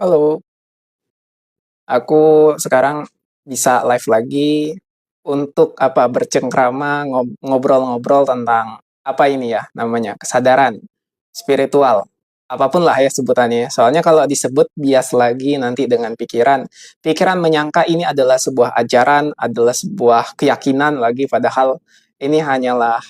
Halo, aku sekarang bisa live lagi untuk bercengkrama ngobrol-ngobrol tentang apa ini ya namanya kesadaran spiritual. Apapun lah ya sebutannya. Soalnya kalau disebut bias lagi nanti dengan pikiran, pikiran menyangka ini adalah sebuah ajaran, adalah sebuah keyakinan lagi padahal ini hanyalah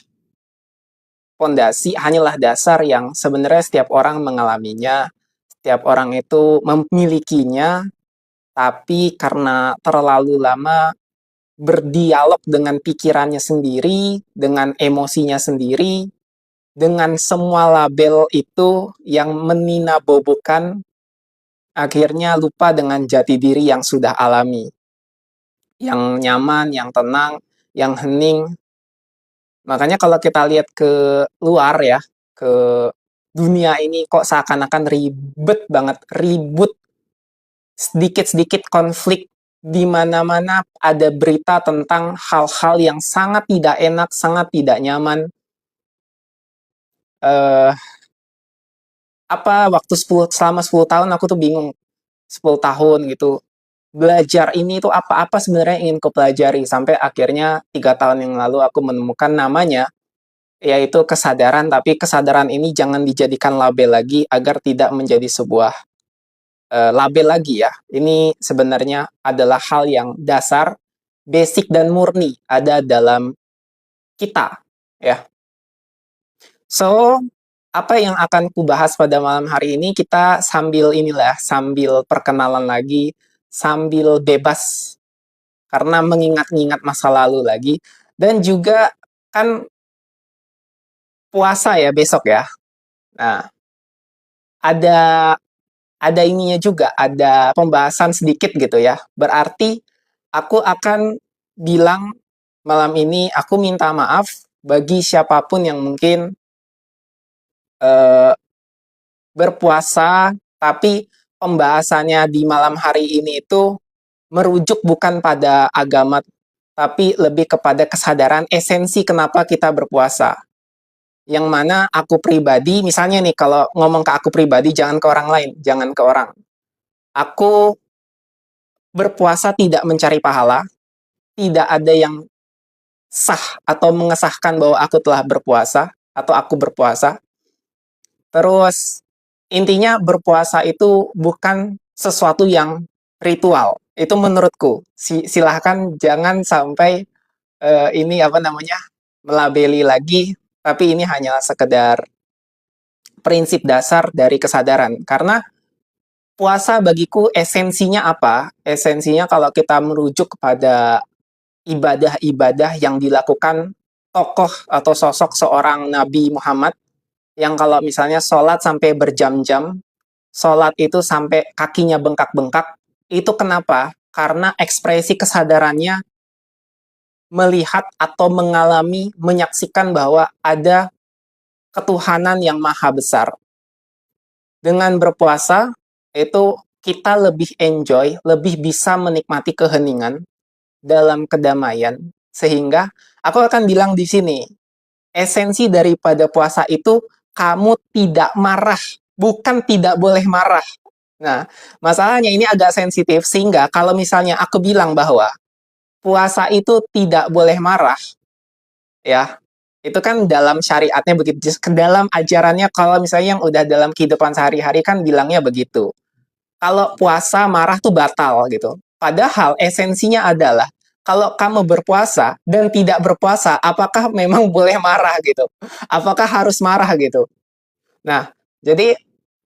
pondasi, hanyalah dasar yang sebenarnya setiap orang mengalaminya, setiap orang itu memilikinya, tapi karena terlalu lama berdialog dengan pikirannya sendiri, dengan emosinya sendiri, dengan semua label itu yang meninabobokan, akhirnya lupa dengan jati diri yang sudah alami, yang nyaman, yang tenang, yang hening. Makanya kalau kita lihat ke luar ya, ke dunia ini kok seakan-akan ribet banget, ribut, sedikit-sedikit konflik, di mana-mana ada berita tentang hal-hal yang sangat tidak enak, sangat tidak nyaman. Eh, waktu selama 10 tahun aku tuh bingung, 10 tahun gitu. Belajar ini tuh apa-apa sebenarnya ingin ku pelajari sampai akhirnya 3 tahun yang lalu aku menemukan namanya, yaitu kesadaran, tapi kesadaran ini jangan dijadikan label lagi agar tidak menjadi sebuah label lagi ya. Ini sebenarnya adalah hal yang dasar, basic dan murni ada dalam kita ya. So, apa yang akan kubahas pada malam hari ini kita sambil inilah, sambil perkenalan lagi, sambil bebas karena mengingat-ingat masa lalu lagi dan juga kan puasa ya besok ya. Nah, ada ada ininya juga, ada pembahasan sedikit gitu ya. Berarti aku akan bilang malam ini aku minta maaf bagi siapapun yang mungkin eh, berpuasa, tapi pembahasannya di malam hari ini itu merujuk bukan pada agama, tapi lebih kepada kesadaran esensi kenapa kita berpuasa. Yang mana aku pribadi, misalnya nih kalau ngomong ke aku pribadi, jangan ke orang lain, jangan ke orang. Aku berpuasa tidak mencari pahala, tidak ada yang sah atau mengesahkan bahwa aku telah berpuasa atau aku berpuasa. Terus intinya berpuasa itu bukan sesuatu yang ritual. Itu menurutku. Silahkan jangan sampai ini apa namanya melabeli lagi, tapi ini hanya sekedar prinsip dasar dari kesadaran. Karena puasa bagiku esensinya apa? Esensinya kalau kita merujuk kepada ibadah-ibadah yang dilakukan tokoh atau sosok seorang Nabi Muhammad yang kalau misalnya sholat sampai berjam-jam, sholat itu sampai kakinya bengkak-bengkak, itu kenapa? Karena ekspresi kesadarannya melihat atau mengalami, menyaksikan bahwa ada ketuhanan yang maha besar. Dengan berpuasa, itu kita lebih enjoy, lebih bisa menikmati keheningan dalam kedamaian, sehingga aku akan bilang di sini, esensi daripada puasa itu kamu tidak marah, bukan tidak boleh marah. Nah, masalahnya ini agak sensitif sehingga kalau misalnya aku bilang bahwa puasa itu tidak boleh marah, ya, itu kan dalam syariatnya begitu, ke dalam ajarannya kalau misalnya yang udah dalam kehidupan sehari-hari kan bilangnya begitu. Kalau puasa marah tuh batal gitu. Padahal esensinya adalah kalau kamu berpuasa dan tidak berpuasa, apakah memang boleh marah gitu? Apakah harus marah gitu? Nah, jadi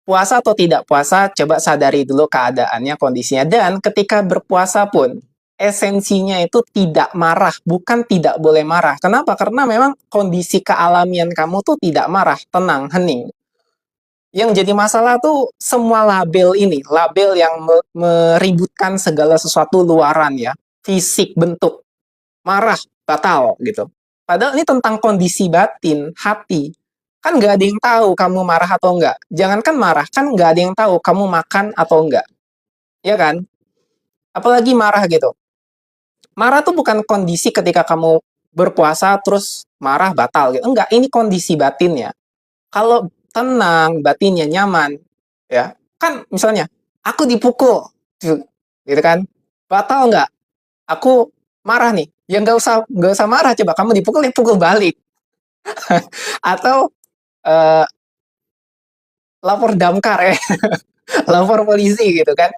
puasa atau tidak puasa, coba sadari dulu keadaannya, kondisinya. Dan ketika berpuasa pun, esensinya itu tidak marah, bukan tidak boleh marah. Kenapa? Karena memang kondisi kealamian kamu tuh tidak marah, tenang, hening. Yang jadi masalah tuh semua label ini, label yang meributkan segala sesuatu luaran ya, fisik, bentuk, marah, batal gitu. Padahal ini tentang kondisi batin, hati. Kan nggak ada yang tahu kamu marah atau enggak. Jangankan marah, kan nggak ada yang tahu kamu makan atau enggak. Ya kan? Apalagi marah gitu. Marah tuh bukan kondisi ketika kamu berpuasa terus marah batal gitu. Enggak, ini kondisi batinnya. Kalau tenang, batinnya nyaman, ya kan misalnya Aku dipukul, gitu kan? Batal nggak? Aku marah nih. Ya nggak usah marah, coba kamu dipukul ya pukul balik. Atau eh, lapor damkar ya, lapor polisi gitu kan.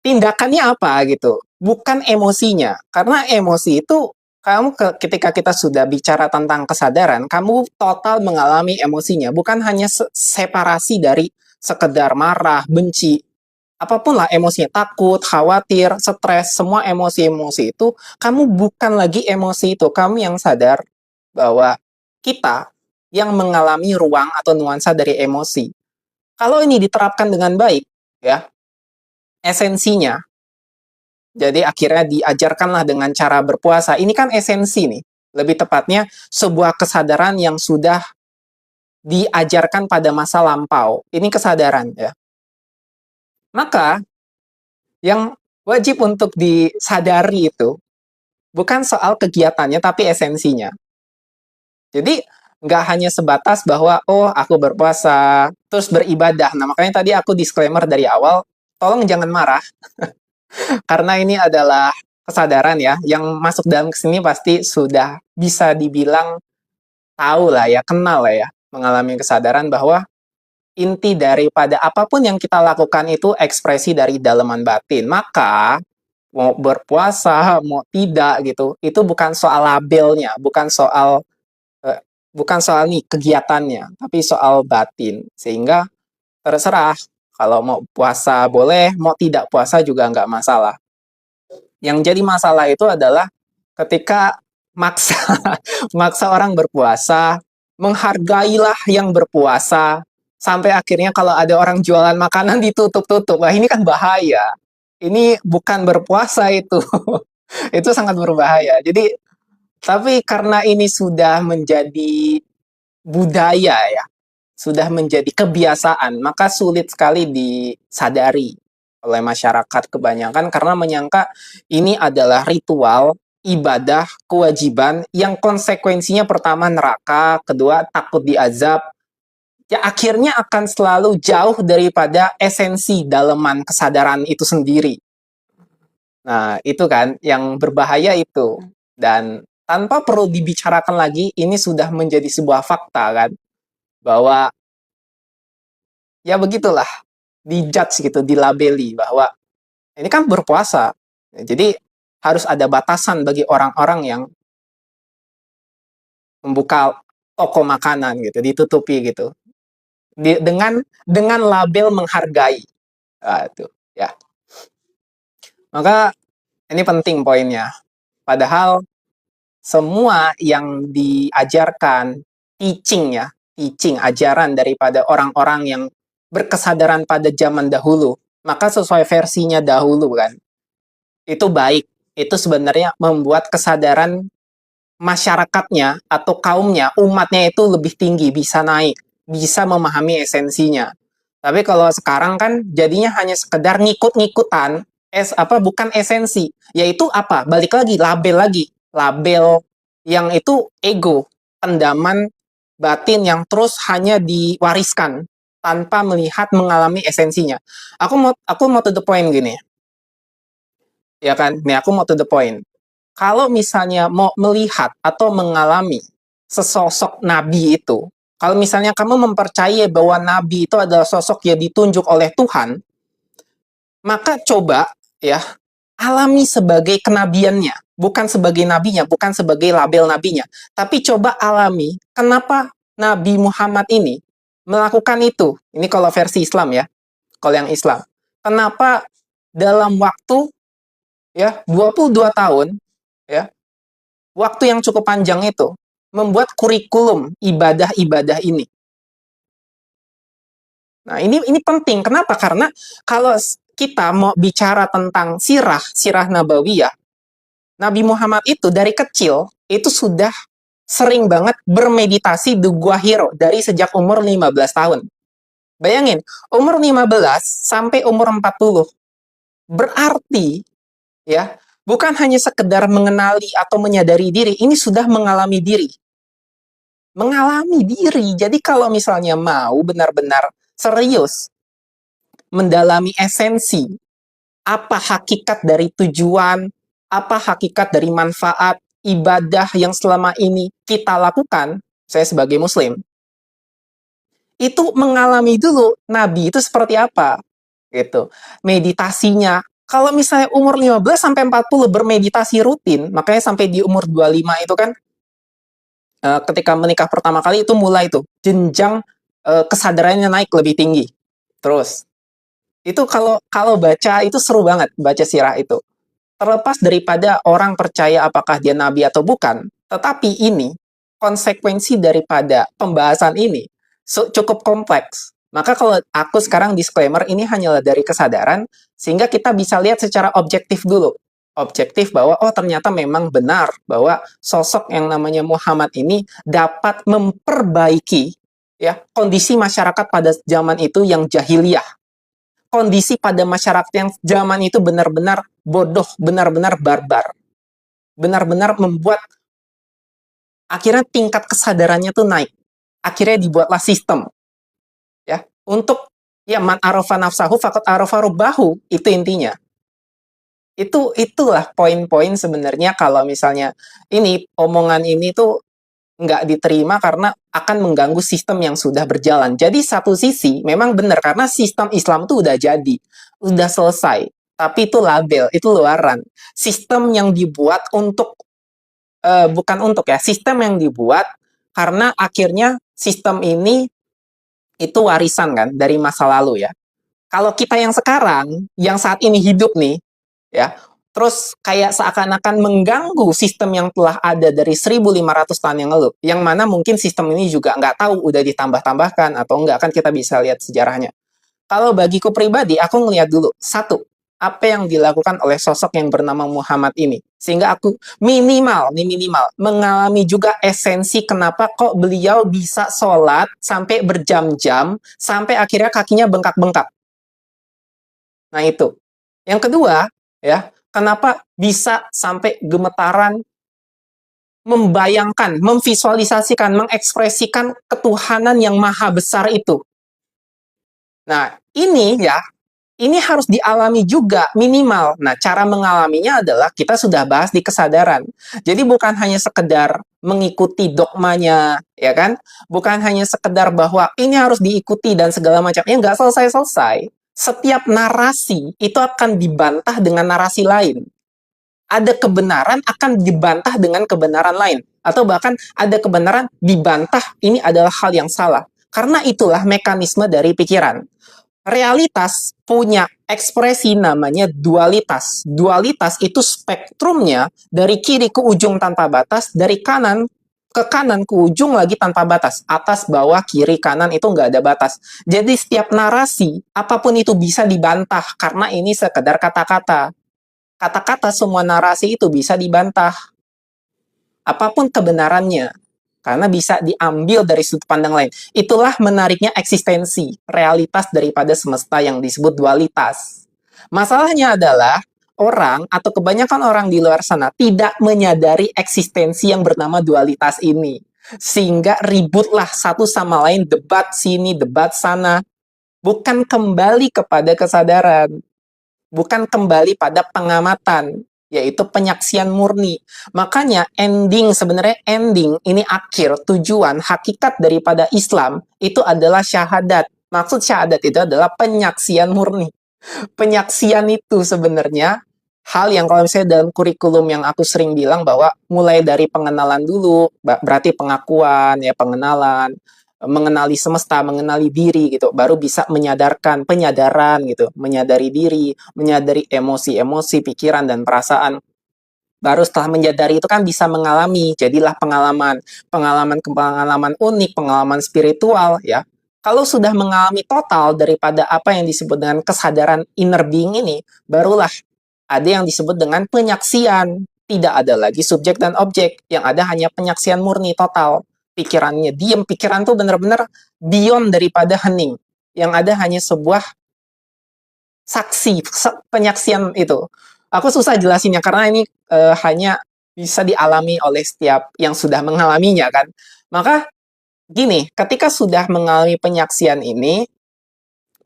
Tindakannya apa gitu, bukan emosinya. Karena emosi itu kamu ketika kita sudah bicara tentang kesadaran, kamu total mengalami emosinya, bukan hanya separasi dari sekedar marah, benci, apapun lah emosinya, takut, khawatir, stres, semua emosi-emosi itu, kamu bukan lagi emosi itu, kamu yang sadar bahwa kita yang mengalami ruang atau nuansa dari emosi. Kalau ini diterapkan dengan baik, ya, esensinya, jadi akhirnya diajarkanlah dengan cara berpuasa. Ini kan esensi nih. Lebih tepatnya sebuah kesadaran yang sudah diajarkan pada masa lampau. Ini kesadaran ya. Maka yang wajib untuk disadari itu bukan soal kegiatannya tapi esensinya. Jadi nggak hanya sebatas bahwa oh aku berpuasa terus beribadah. Nah makanya tadi aku disclaimer dari awal, tolong jangan marah karena ini adalah kesadaran ya, yang masuk dalam kesini pasti sudah bisa dibilang tahu lah ya, kenal lah ya, mengalami kesadaran bahwa inti daripada apapun yang kita lakukan itu ekspresi dari dalaman batin. Maka mau berpuasa, mau tidak gitu, itu bukan soal labelnya, bukan soal nih kegiatannya, tapi soal batin. Sehingga terserah kalau mau puasa boleh, mau tidak puasa juga nggak masalah. Yang jadi masalah itu adalah ketika maksa maksa orang berpuasa, menghargailah yang berpuasa, sampai akhirnya kalau ada orang jualan makanan ditutup-tutup. Wah, ini kan bahaya. Ini bukan berpuasa itu. Itu sangat berbahaya. Jadi, tapi karena ini sudah menjadi budaya ya, sudah menjadi kebiasaan, maka sulit sekali disadari oleh masyarakat kebanyakan karena menyangka ini adalah ritual, ibadah, kewajiban yang konsekuensinya pertama neraka, kedua takut diazab, ya akhirnya akan selalu jauh daripada esensi daleman kesadaran itu sendiri. Nah, itu kan yang berbahaya itu. Dan tanpa perlu dibicarakan lagi, ini sudah menjadi sebuah fakta kan, bahwa ya begitulah, dijudge gitu, dilabeli bahwa ini kan berpuasa. Jadi harus ada batasan bagi orang-orang yang membuka toko makanan gitu, ditutupi gitu. Dengan label menghargai. Nah, itu ya. Maka ini penting poinnya. Padahal semua yang diajarkan teaching ya, teaching ajaran daripada orang-orang yang berkesadaran pada zaman dahulu, maka sesuai versinya dahulu kan. Itu baik. Itu sebenarnya membuat kesadaran masyarakatnya atau kaumnya, umatnya itu lebih tinggi, bisa naik, bisa memahami esensinya. Tapi kalau sekarang kan jadinya hanya sekedar ngikut-ngikutan, bukan esensi, yaitu apa? Balik lagi, label yang itu ego, pendaman batin yang terus hanya diwariskan tanpa melihat mengalami esensinya. Aku mau to the point gini, ya kan? Nih aku mau to the point. Kalau misalnya mau melihat atau mengalami sesosok nabi itu, kalau misalnya kamu mempercayai bahwa nabi itu adalah sosok yang ditunjuk oleh Tuhan, maka coba ya alami sebagai kenabiannya, bukan sebagai nabinya, bukan sebagai label nabinya, tapi coba alami kenapa Nabi Muhammad ini melakukan itu. Ini kalau versi Islam ya, kalau yang Islam. Kenapa dalam waktu ya 22 tahun ya, waktu yang cukup panjang itu membuat kurikulum ibadah-ibadah ini. Nah, ini penting. Kenapa? Karena kalau kita mau bicara tentang sirah nabawiyah, Nabi Muhammad itu dari kecil itu sudah sering banget bermeditasi di Gua Hiro dari sejak umur 15 tahun. Bayangin, umur 15 sampai umur 40. Berarti ya, bukan hanya sekedar mengenali atau menyadari diri, ini sudah mengalami diri. Mengalami diri. Jadi kalau misalnya mau benar-benar serius mendalami esensi, apa hakikat dari tujuan, apa hakikat dari manfaat ibadah yang selama ini kita lakukan, saya sebagai muslim, itu mengalami dulu Nabi itu seperti apa, gitu. Meditasinya, kalau misalnya umur 15 sampai 40 bermeditasi rutin, makanya sampai di umur 25 itu kan, ketika menikah pertama kali itu mulai tuh, jenjang kesadarannya naik lebih tinggi. Terus, itu kalau kalau baca itu seru banget, baca sirah itu. Terlepas daripada orang percaya apakah dia nabi atau bukan, tetapi ini konsekuensi daripada pembahasan ini cukup kompleks. Maka kalau aku sekarang disclaimer, ini hanyalah dari kesadaran, sehingga kita bisa lihat secara objektif dulu. Objektif bahwa, oh ternyata memang benar bahwa sosok yang namanya Muhammad ini dapat memperbaiki ya kondisi masyarakat pada zaman itu yang jahiliyah, kondisi pada masyarakat yang zaman itu benar-benar bodoh, benar-benar barbar, benar-benar membuat akhirnya tingkat kesadarannya tuh naik. Akhirnya dibuatlah sistem ya untuk ya man arafa nafsahu faqad arafa rabbahu, itu intinya. Itulah poin-poin sebenarnya kalau misalnya ini omongan ini tuh nggak diterima karena akan mengganggu sistem yang sudah berjalan. Jadi satu sisi memang benar karena sistem Islam itu udah jadi, udah selesai. Tapi itu label, itu luaran. Sistem yang dibuat untuk, bukan untuk ya, sistem yang dibuat karena akhirnya sistem ini itu warisan kan dari masa lalu ya. Kalau kita yang sekarang, yang saat ini hidup nih, ya, terus kayak seakan-akan mengganggu sistem yang telah ada dari 1.500 tahun yang lalu, yang mana mungkin sistem ini juga nggak tahu udah ditambah-tambahkan atau enggak, kan kita bisa lihat sejarahnya. Kalau bagiku pribadi, aku ngelihat dulu, satu, apa yang dilakukan oleh sosok yang bernama Muhammad ini. Sehingga aku minimal mengalami juga esensi kenapa kok beliau bisa sholat sampai berjam-jam, sampai akhirnya kakinya bengkak-bengkak. Nah itu. Yang kedua, ya, kenapa bisa sampai gemetaran membayangkan, memvisualisasikan, mengekspresikan ketuhanan yang maha besar itu. Nah, ini ya, ini harus dialami juga minimal. Nah, cara mengalaminya adalah kita sudah bahas di kesadaran. Jadi bukan hanya sekedar mengikuti dogmanya, ya kan? Bukan hanya sekedar bahwa ini harus diikuti dan segala macam. Ya nggak selesai-selesai. Setiap narasi itu akan dibantah dengan narasi lain. Ada kebenaran akan dibantah dengan kebenaran lain. Atau bahkan ada kebenaran dibantah, ini adalah hal yang salah. Karena itulah mekanisme dari pikiran. Realitas punya ekspresi namanya dualitas. Dualitas itu spektrumnya dari kiri ke ujung tanpa batas, dari kanan ke ujung lagi tanpa batas. Atas, bawah, kiri, kanan itu nggak ada batas. Jadi setiap narasi, apapun itu bisa dibantah karena ini sekedar kata-kata. Kata-kata semua narasi itu bisa dibantah. Apapun kebenarannya. Karena bisa diambil dari sudut pandang lain. Itulah menariknya eksistensi, realitas daripada semesta yang disebut dualitas. Masalahnya adalah orang atau kebanyakan orang di luar sana tidak menyadari eksistensi yang bernama dualitas ini. Sehingga ributlah satu sama lain, debat sini, debat sana. Bukan kembali kepada kesadaran. Bukan kembali pada pengamatan, yaitu penyaksian murni. Makanya sebenarnya ending, ini akhir, tujuan, hakikat daripada Islam, itu adalah syahadat. Maksud syahadat itu adalah penyaksian murni. Penyaksian itu sebenarnya hal yang kalau misalnya dalam kurikulum yang aku sering bilang bahwa mulai dari pengenalan dulu, berarti pengakuan, ya pengenalan, mengenali semesta, mengenali diri gitu, baru bisa menyadarkan, penyadaran gitu, menyadari diri, menyadari emosi-emosi, pikiran dan perasaan. Baru setelah menyadari itu kan bisa mengalami, jadilah pengalaman, pengalaman unik, pengalaman spiritual ya. Kalau sudah mengalami total daripada apa yang disebut dengan kesadaran inner being ini, barulah ada yang disebut dengan penyaksian. Tidak ada lagi subjek dan objek, yang ada hanya penyaksian murni total. Pikirannya diam, pikiran tuh benar-benar beyond daripada hening. Yang ada hanya sebuah saksi, penyaksian itu. Aku susah jelasinnya karena ini hanya bisa dialami oleh setiap yang sudah mengalaminya kan. Maka gini, ketika sudah mengalami penyaksian ini,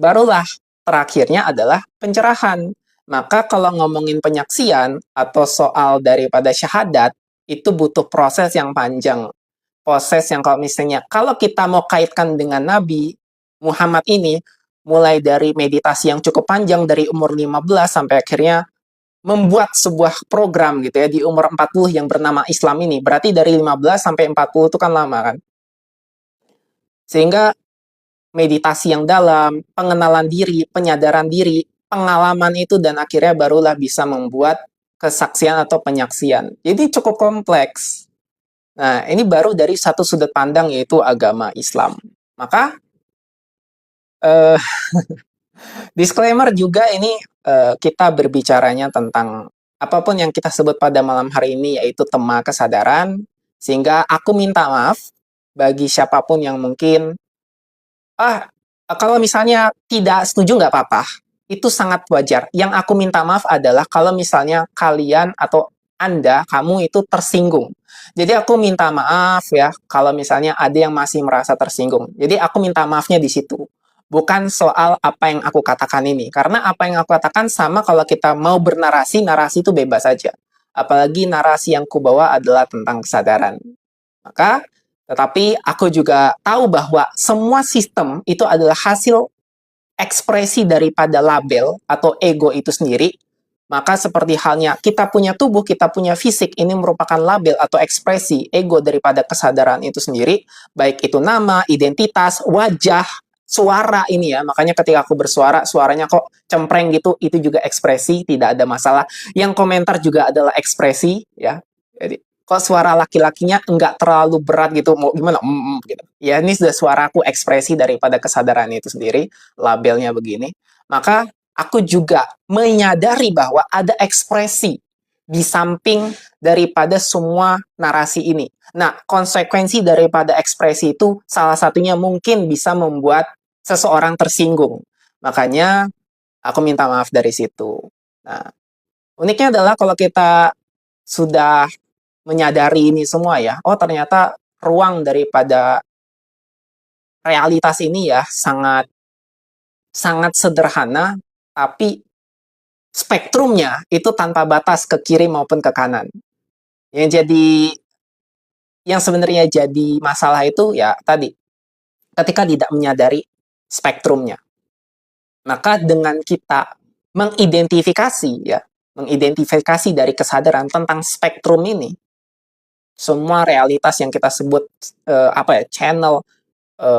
barulah terakhirnya adalah pencerahan. Maka kalau ngomongin penyaksian atau soal daripada syahadat, itu butuh proses yang panjang. Proses yang kalau kita mau kaitkan dengan Nabi Muhammad ini, mulai dari meditasi yang cukup panjang dari umur 15 sampai akhirnya membuat sebuah program gitu ya di umur 40 yang bernama Islam ini. Berarti dari 15 sampai 40 itu kan lama kan. Sehingga meditasi yang dalam, pengenalan diri, penyadaran diri, pengalaman itu dan akhirnya barulah bisa membuat kesaksian atau penyaksian. Jadi cukup kompleks. Nah, ini baru dari satu sudut pandang yaitu agama Islam. Maka eh, disclaimer juga ini kita berbicaranya tentang apapun yang kita sebut pada malam hari ini yaitu tema kesadaran, sehingga aku minta maaf bagi siapapun yang mungkin kalau misalnya tidak setuju nggak apa-apa, itu sangat wajar. Yang aku minta maaf adalah kalau misalnya kalian atau Anda, kamu itu tersinggung. Jadi aku minta maaf ya kalau misalnya ada yang masih merasa tersinggung. Jadi aku minta maafnya di situ. Bukan soal apa yang aku katakan ini. Karena apa yang aku katakan sama kalau kita mau bernarasi, narasi itu bebas saja. Apalagi narasi yang kubawa adalah tentang kesadaran. Maka, tetapi aku juga tahu bahwa semua sistem itu adalah hasil ekspresi daripada label atau ego itu sendiri. Maka seperti halnya kita punya tubuh, kita punya fisik, ini merupakan label atau ekspresi ego daripada kesadaran itu sendiri, baik itu nama, identitas, wajah, suara ini ya. Makanya ketika aku bersuara, suaranya kok cempreng gitu, itu juga ekspresi, tidak ada masalah. Yang komentar juga adalah ekspresi ya. Jadi kok suara laki-lakinya enggak terlalu berat gitu, mau gimana? Gitu. Ya ini sudah suaraku ekspresi daripada kesadaran itu sendiri, labelnya begini. Maka aku juga menyadari bahwa ada ekspresi di samping daripada semua narasi ini. Nah, konsekuensi daripada ekspresi itu salah satunya mungkin bisa membuat seseorang tersinggung. Makanya aku minta maaf dari situ. Nah, uniknya adalah kalau kita sudah menyadari ini semua ya, oh ternyata ruang daripada realitas ini ya sangat sangat sederhana, tapi spektrumnya itu tanpa batas ke kiri maupun ke kanan. Yang sebenarnya jadi masalah itu ya tadi, ketika tidak menyadari spektrumnya. Maka dengan kita mengidentifikasi dari kesadaran tentang spektrum ini, semua realitas yang kita sebut channel,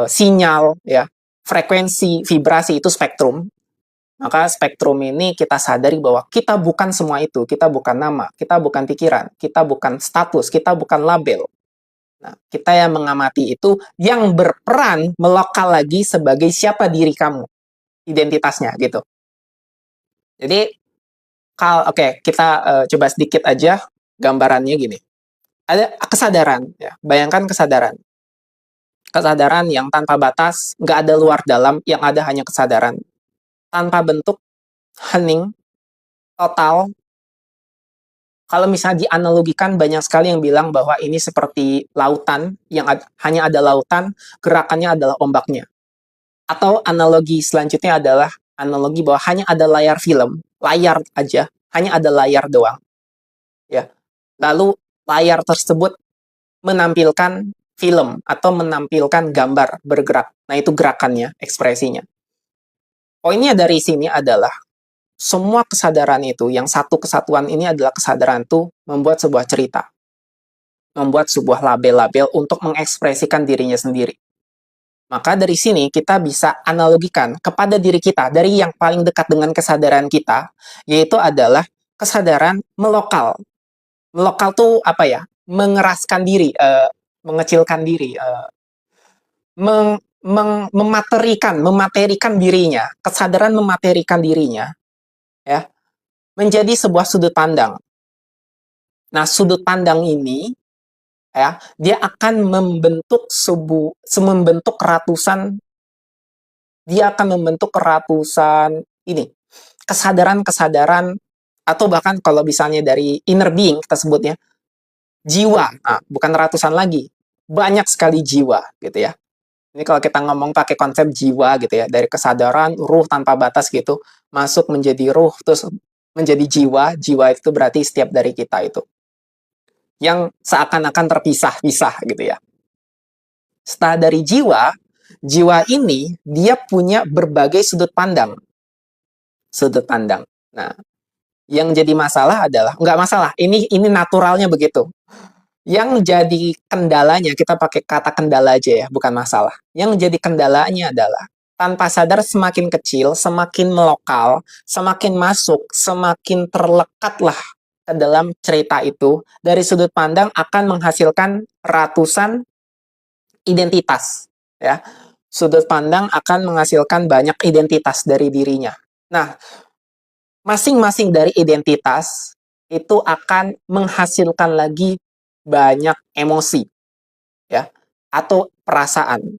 sinyal, ya, frekuensi, vibrasi itu spektrum. Maka spektrum ini kita sadari bahwa kita bukan semua itu, kita bukan nama, kita bukan pikiran, kita bukan status, kita bukan label. Nah, kita yang mengamati itu yang berperan melokal lagi sebagai siapa diri kamu, identitasnya gitu. Jadi, kita coba sedikit aja gambarannya gini. Ada kesadaran, ya. Bayangkan kesadaran. Kesadaran yang tanpa batas, nggak ada luar dalam, yang ada hanya kesadaran. Tanpa bentuk, hening, total. Kalau misalnya dianalogikan, banyak sekali yang bilang bahwa ini seperti lautan, yang hanya ada lautan, gerakannya adalah ombaknya. Atau analogi selanjutnya adalah analogi bahwa hanya ada layar film, layar aja, hanya ada layar doang. Ya. Lalu layar tersebut menampilkan film atau menampilkan gambar bergerak. Nah, itu gerakannya, ekspresinya. Poinnya dari sini adalah semua kesadaran itu, yang satu kesatuan ini adalah kesadaran itu membuat sebuah cerita. Membuat sebuah label-label untuk mengekspresikan dirinya sendiri. Maka dari sini kita bisa analogikan kepada diri kita, dari yang paling dekat dengan kesadaran kita, yaitu adalah kesadaran melokal. Melokal tuh apa ya? Mengeraskan diri, mengecilkan diri, mematerikan dirinya, kesadaran mematerikan dirinya, ya, menjadi sebuah sudut pandang. Nah, sudut pandang ini, ya, dia akan membentuk ratusan ini kesadaran-kesadaran, atau bahkan kalau misalnya dari inner being kita sebutnya jiwa, bukan ratusan lagi, banyak sekali jiwa gitu ya. Ini kalau kita ngomong pakai konsep jiwa gitu ya, dari kesadaran, ruh tanpa batas gitu, masuk menjadi ruh, terus menjadi jiwa, jiwa itu berarti setiap dari kita itu. Yang seakan-akan terpisah-pisah gitu ya. Setelah dari jiwa, jiwa ini dia punya berbagai sudut pandang. Sudut pandang. Nah, yang jadi masalah adalah, nggak masalah, ini naturalnya begitu. Yang jadi kendalanya, kita pakai kata kendala aja ya, bukan masalah. Yang jadi kendalanya adalah, tanpa sadar semakin kecil, semakin melokal, semakin masuk, semakin terlekatlah ke dalam cerita itu, dari sudut pandang akan menghasilkan ratusan identitas. Ya, sudut pandang akan menghasilkan banyak identitas dari dirinya. Nah, masing-masing dari identitas itu akan menghasilkan lagi banyak emosi ya atau perasaan.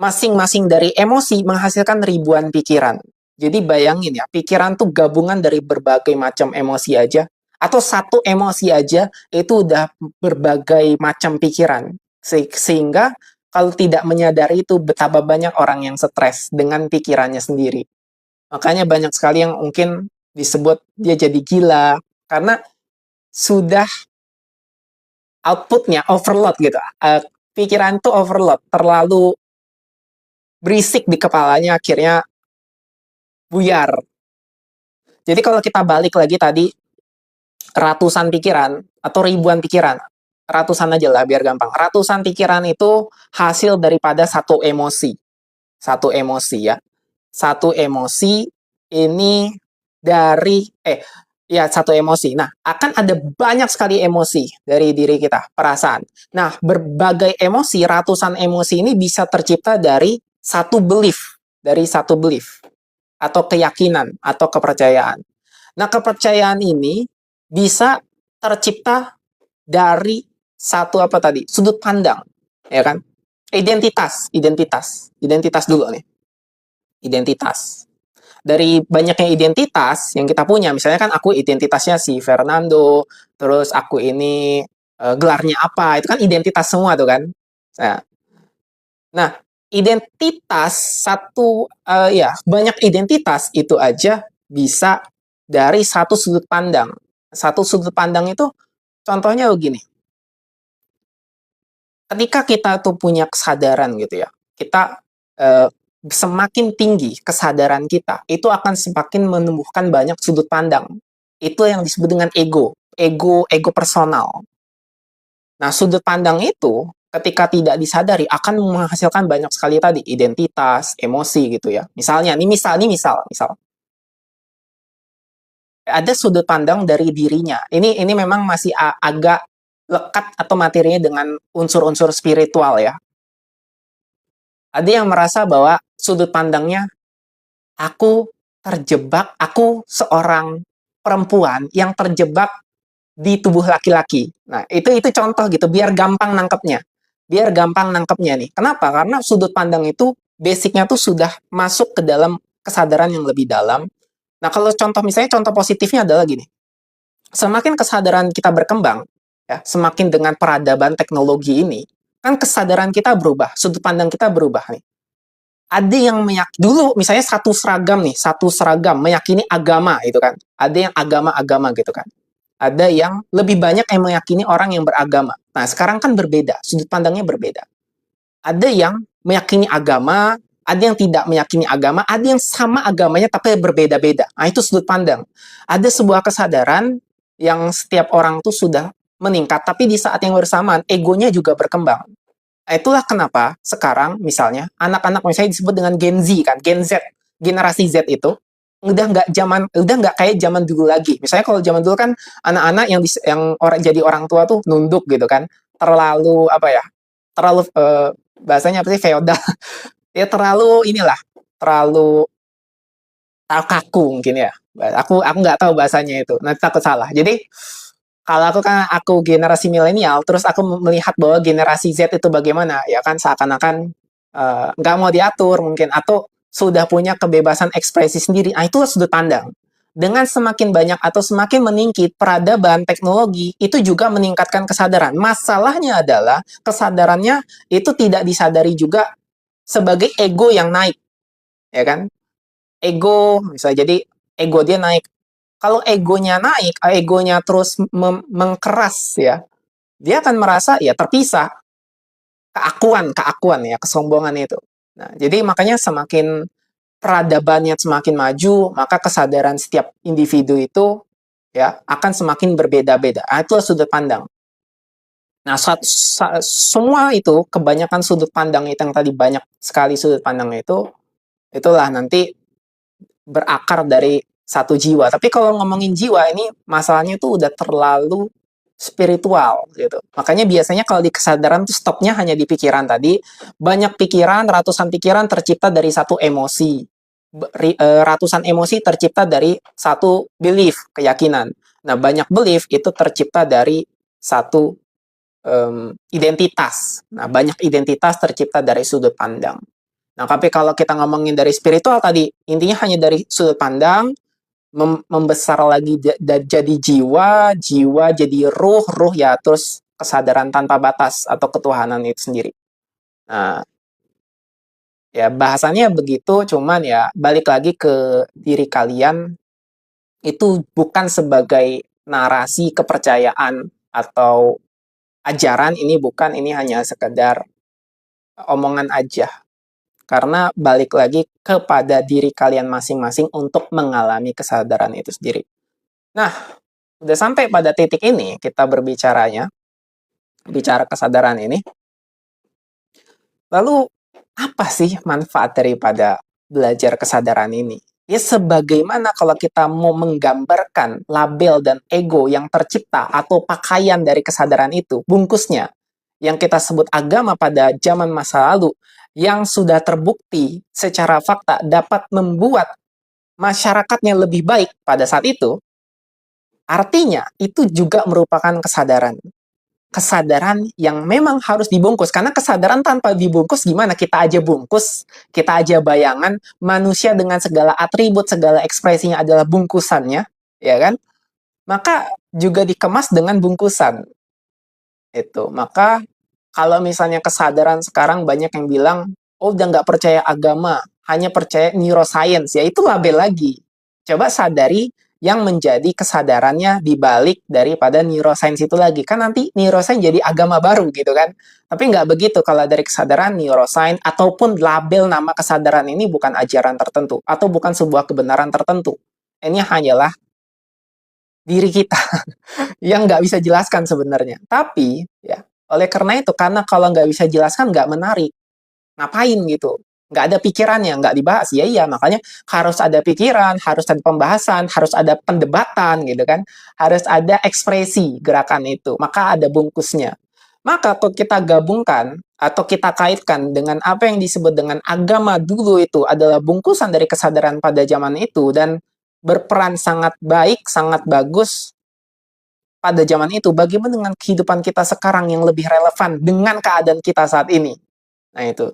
Masing-masing dari emosi menghasilkan ribuan pikiran. Jadi bayangin ya, pikiran tuh gabungan dari berbagai macam emosi aja, atau satu emosi aja itu udah berbagai macam pikiran. Sehingga kalau tidak menyadari itu, betapa banyak orang yang stres dengan pikirannya sendiri. Makanya banyak sekali yang mungkin disebut dia jadi gila, karena sudah outputnya overload gitu. Pikiran tuh overload, terlalu berisik di kepalanya, akhirnya buyar. Jadi kalau kita balik lagi tadi, ratusan pikiran atau ribuan pikiran, ratusan aja lah biar gampang. Ratusan pikiran itu hasil daripada satu emosi. Satu emosi ya. Satu emosi ini dari, satu emosi. Nah, akan ada banyak sekali emosi dari diri kita, perasaan. Nah, berbagai emosi, ratusan emosi ini bisa tercipta dari satu belief, atau keyakinan, atau kepercayaan. Nah, kepercayaan ini bisa tercipta dari satu apa tadi? Sudut pandang, ya kan? Identitas dulu nih. Identitas. Dari banyaknya identitas yang kita punya, misalnya kan aku identitasnya si Fernando, terus aku ini gelarnya apa, itu kan identitas semua tuh kan. Nah, identitas banyak identitas itu aja bisa dari satu sudut pandang. Satu sudut pandang itu contohnya begini. Ketika kita tuh punya kesadaran gitu ya, kita semakin tinggi kesadaran kita, itu akan semakin menumbuhkan banyak sudut pandang. Itu yang disebut dengan ego personal. Nah, sudut pandang itu ketika tidak disadari akan menghasilkan banyak sekali tadi identitas, emosi gitu ya. Misalnya, ini misal ada sudut pandang dari dirinya. Ini memang masih agak lekat atau materinya dengan unsur-unsur spiritual ya. Ada yang merasa bahwa sudut pandangnya, aku aku seorang perempuan yang terjebak di tubuh laki-laki. Nah, itu contoh gitu, biar gampang nangkepnya. Biar gampang nangkepnya nih. Kenapa? Karena sudut pandang itu basicnya tuh sudah masuk ke dalam kesadaran yang lebih dalam. Nah, kalau contoh positifnya adalah gini. Semakin kesadaran kita berkembang, ya, semakin dengan peradaban teknologi ini, kan kesadaran kita berubah, sudut pandang kita berubah nih. Ada yang dulu misalnya satu seragam meyakini agama itu kan. Ada yang agama-agama gitu kan. Ada yang lebih banyak yang meyakini orang yang beragama. Nah, sekarang kan berbeda, sudut pandangnya berbeda. Ada yang meyakini agama, ada yang tidak meyakini agama, ada yang sama agamanya tapi berbeda-beda. Nah, itu sudut pandang. Ada sebuah kesadaran yang setiap orang tuh sudah meningkat, tapi di saat yang bersamaan egonya juga berkembang. Nah, itulah kenapa sekarang misalnya anak-anak misalnya disebut dengan Gen Z kan, Gen Z, generasi Z itu udah nggak kayak zaman dulu lagi. Misalnya kalau zaman dulu kan anak-anak yang orang jadi orang tua tuh nunduk gitu kan, terlalu apa ya, terlalu bahasanya apa sih, feodal. Ya terlalu terlalu kaku mungkin ya. Aku nggak tahu bahasanya itu, nanti takut salah. Jadi kalau aku generasi milenial, terus aku melihat bahwa generasi Z itu bagaimana, ya kan seakan-akan nggak mau diatur mungkin, atau sudah punya kebebasan ekspresi sendiri. Nah, itu sudut pandang. dengan semakin banyak atau semakin meningkat peradaban teknologi, itu juga meningkatkan kesadaran. Masalahnya adalah kesadarannya itu tidak disadari juga sebagai ego yang naik, ya kan? Ego, misalnya jadi ego dia naik. Kalau egonya naik, egonya terus mengkeras ya, dia akan merasa ya terpisah, keakuan ya, kesombongan itu. Nah, jadi makanya semakin peradabannya semakin maju, maka kesadaran setiap individu itu ya akan semakin berbeda-beda. Itulah sudut pandang. Nah, semua itu kebanyakan sudut pandang itu yang tadi banyak sekali sudut pandang itu, itulah nanti berakar dari satu jiwa. Tapi kalau ngomongin jiwa ini masalahnya itu udah terlalu spiritual gitu. Makanya biasanya kalau di kesadaran tuh stopnya hanya di pikiran tadi. Banyak pikiran, ratusan pikiran tercipta dari satu emosi. Ratusan emosi tercipta dari satu belief, keyakinan. Nah, banyak belief itu tercipta dari satu identitas. Nah, banyak identitas tercipta dari sudut pandang. Nah, tapi kalau kita ngomongin dari spiritual tadi, intinya hanya dari sudut pandang, membesar lagi jadi jiwa, jiwa jadi ruh, ruh ya terus kesadaran tanpa batas atau ketuhanan itu sendiri. Nah, ya bahasannya begitu, cuman ya balik lagi ke diri kalian, itu bukan sebagai narasi kepercayaan atau ajaran, ini hanya sekedar omongan aja. Karena balik lagi kepada diri kalian masing-masing untuk mengalami kesadaran itu sendiri. Nah, udah sampai pada titik ini kita bicara kesadaran ini. Lalu, apa sih manfaat daripada belajar kesadaran ini? Ya, sebagaimana kalau kita mau menggambarkan label dan ego yang tercipta atau pakaian dari kesadaran itu, bungkusnya, yang kita sebut agama pada zaman masa lalu, yang sudah terbukti secara fakta dapat membuat masyarakatnya lebih baik pada saat itu, artinya itu juga merupakan kesadaran. Kesadaran yang memang harus dibungkus. Karena kesadaran tanpa dibungkus gimana? Kita aja bungkus, kita aja bayangan, manusia dengan segala atribut, segala ekspresinya adalah bungkusannya, ya kan? Maka juga dikemas dengan bungkusan. Itu. Maka kalau misalnya kesadaran sekarang banyak yang bilang, oh udah nggak percaya agama, hanya percaya neuroscience, ya itu label lagi. Coba sadari yang menjadi kesadarannya dibalik daripada neuroscience itu lagi. Kan nanti neuroscience jadi agama baru gitu kan. Tapi nggak begitu kalau dari kesadaran neuroscience ataupun label nama kesadaran ini bukan ajaran tertentu atau bukan sebuah kebenaran tertentu. Ini hanyalah diri kita yang nggak bisa jelaskan sebenarnya. Tapi, ya, oleh karena itu, karena kalau nggak bisa jelaskan, nggak menarik. Ngapain gitu? Nggak ada pikirannya, nggak dibahas. Ya iya, makanya harus ada pikiran, harus ada pembahasan, harus ada pendebatan gitu kan. Harus ada ekspresi gerakan itu. Maka ada bungkusnya. Maka kalau kita gabungkan atau kita kaitkan dengan apa yang disebut dengan agama dulu itu adalah bungkusan dari kesadaran pada zaman itu dan berperan sangat baik, sangat bagus pada zaman itu, bagaimana dengan kehidupan kita sekarang yang lebih relevan dengan keadaan kita saat ini? Nah itu.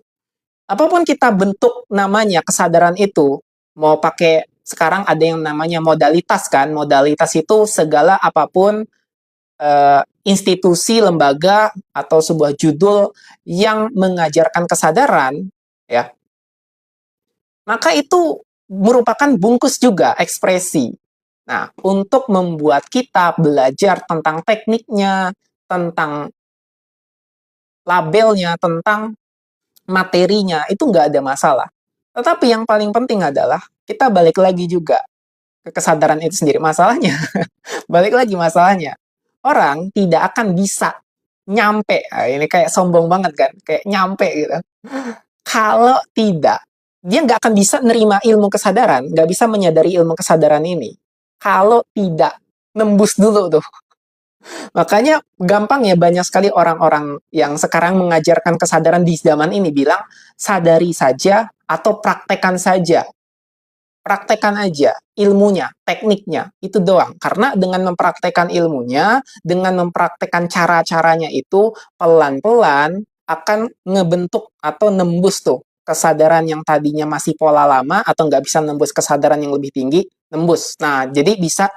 Apapun kita bentuk namanya kesadaran itu, mau pakai sekarang ada yang namanya modalitas kan, modalitas itu segala apapun institusi, lembaga, atau sebuah judul yang mengajarkan kesadaran, ya, maka itu merupakan bungkus juga ekspresi. Nah, untuk membuat kita belajar tentang tekniknya, tentang labelnya, tentang materinya, itu nggak ada masalah. Tetapi yang paling penting adalah kita balik lagi juga ke kesadaran itu sendiri. Masalahnya, balik lagi masalahnya, orang tidak akan bisa nyampe, nah, ini kayak sombong banget kan, kayak nyampe gitu. Kalau tidak, dia nggak akan bisa nerima ilmu kesadaran, nggak bisa menyadari ilmu kesadaran ini. Kalau tidak nembus dulu tuh. Makanya gampang ya banyak sekali orang-orang yang sekarang mengajarkan kesadaran di zaman ini bilang, sadari saja atau praktekkan saja. Praktekkan aja ilmunya, tekniknya, itu doang. Karena dengan mempraktekkan ilmunya, dengan mempraktekkan cara-caranya itu, pelan-pelan akan ngebentuk atau nembus tuh kesadaran yang tadinya masih pola lama atau nggak bisa nembus kesadaran yang lebih tinggi, nembus. Nah, jadi bisa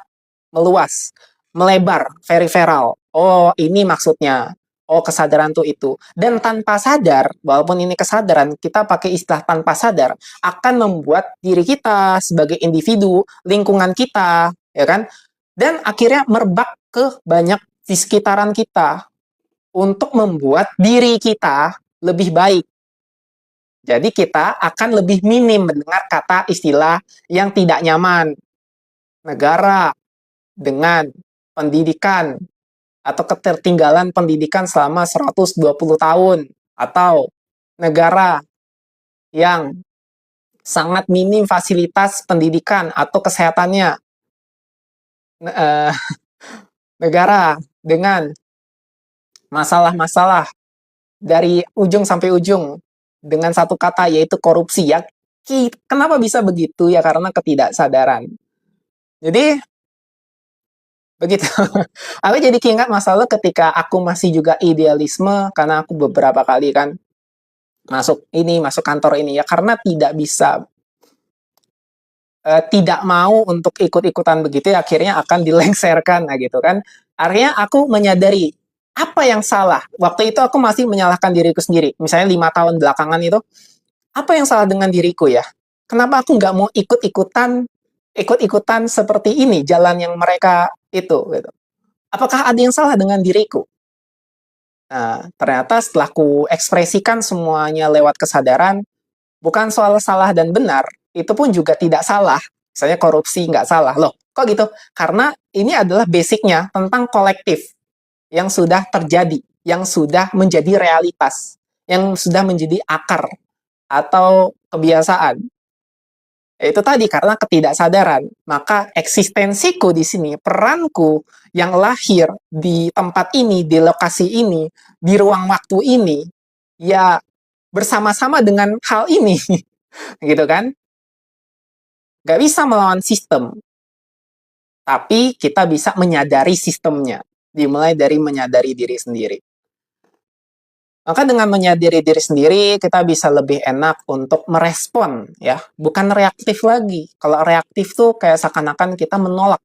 meluas, melebar, periferal. Oh, ini maksudnya. Oh, kesadaran tuh itu. Dan tanpa sadar, walaupun ini kesadaran, kita pakai istilah tanpa sadar, akan membuat diri kita sebagai individu, lingkungan kita, ya kan? Dan akhirnya merebak ke banyak di sekitaran kita untuk membuat diri kita lebih baik. Jadi kita akan lebih minim mendengar kata istilah yang tidak nyaman. Negara dengan pendidikan atau ketertinggalan pendidikan selama 120 tahun. Atau negara yang sangat minim fasilitas pendidikan atau kesehatannya. Negara dengan masalah-masalah dari ujung sampai ujung dengan satu kata yaitu korupsi ya. Kenapa bisa begitu ya? Karena ketidaksadaran. Jadi begitu. Aku jadi keingat masalah ketika aku masih juga idealisme karena aku beberapa kali kan masuk kantor ini ya karena tidak bisa tidak mau untuk ikut-ikutan begitu ya, akhirnya akan dilengsarkan nah gitu kan. Akhirnya aku menyadari apa yang salah. Waktu itu aku masih menyalahkan diriku sendiri. Misalnya 5 tahun belakangan itu, apa yang salah dengan diriku ya? Kenapa aku nggak mau ikut-ikutan seperti ini, jalan yang mereka itu gitu. Apakah ada yang salah dengan diriku? Nah, ternyata setelah ku ekspresikan semuanya lewat kesadaran, bukan soal salah dan benar, itu pun juga tidak salah. Misalnya korupsi nggak salah. Loh, kok gitu? Karena ini adalah basicnya tentang kolektif yang sudah terjadi, yang sudah menjadi realitas, yang sudah menjadi akar atau kebiasaan. Itu tadi karena ketidaksadaran. Maka eksistensiku di sini, peranku yang lahir di tempat ini, di lokasi ini, di ruang waktu ini, ya bersama-sama dengan hal ini. Gitu kan? Nggak bisa melawan sistem, tapi kita bisa menyadari sistemnya. Dimulai dari menyadari diri sendiri. Maka dengan menyadari diri sendiri, kita bisa lebih enak untuk merespon, ya, bukan reaktif lagi. Kalau reaktif tuh kayak seakan-akan kita menolak,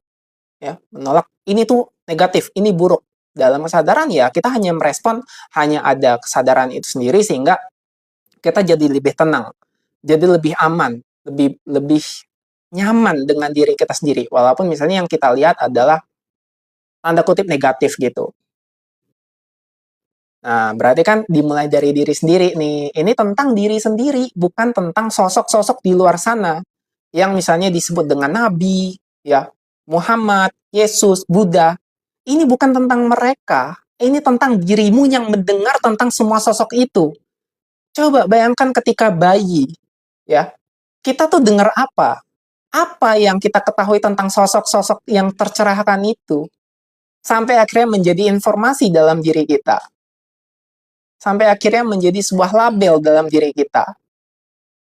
ya, menolak ini tuh negatif, ini buruk. Dalam kesadaran ya, kita hanya merespon, hanya ada kesadaran itu sendiri sehingga kita jadi lebih tenang, jadi lebih aman, lebih lebih nyaman dengan diri kita sendiri. Walaupun misalnya yang kita lihat adalah tanda kutip negatif gitu. Nah, berarti kan dimulai dari diri sendiri nih. Ini tentang diri sendiri, bukan tentang sosok-sosok di luar sana yang misalnya disebut dengan Nabi, ya, Muhammad, Yesus, Buddha. Ini bukan tentang mereka. Ini tentang dirimu yang mendengar tentang semua sosok itu. Coba bayangkan ketika bayi, ya, kita tuh dengar apa? Apa yang kita ketahui tentang sosok-sosok yang tercerahkan itu? Sampai akhirnya menjadi informasi dalam diri kita. Sampai akhirnya menjadi sebuah label dalam diri kita.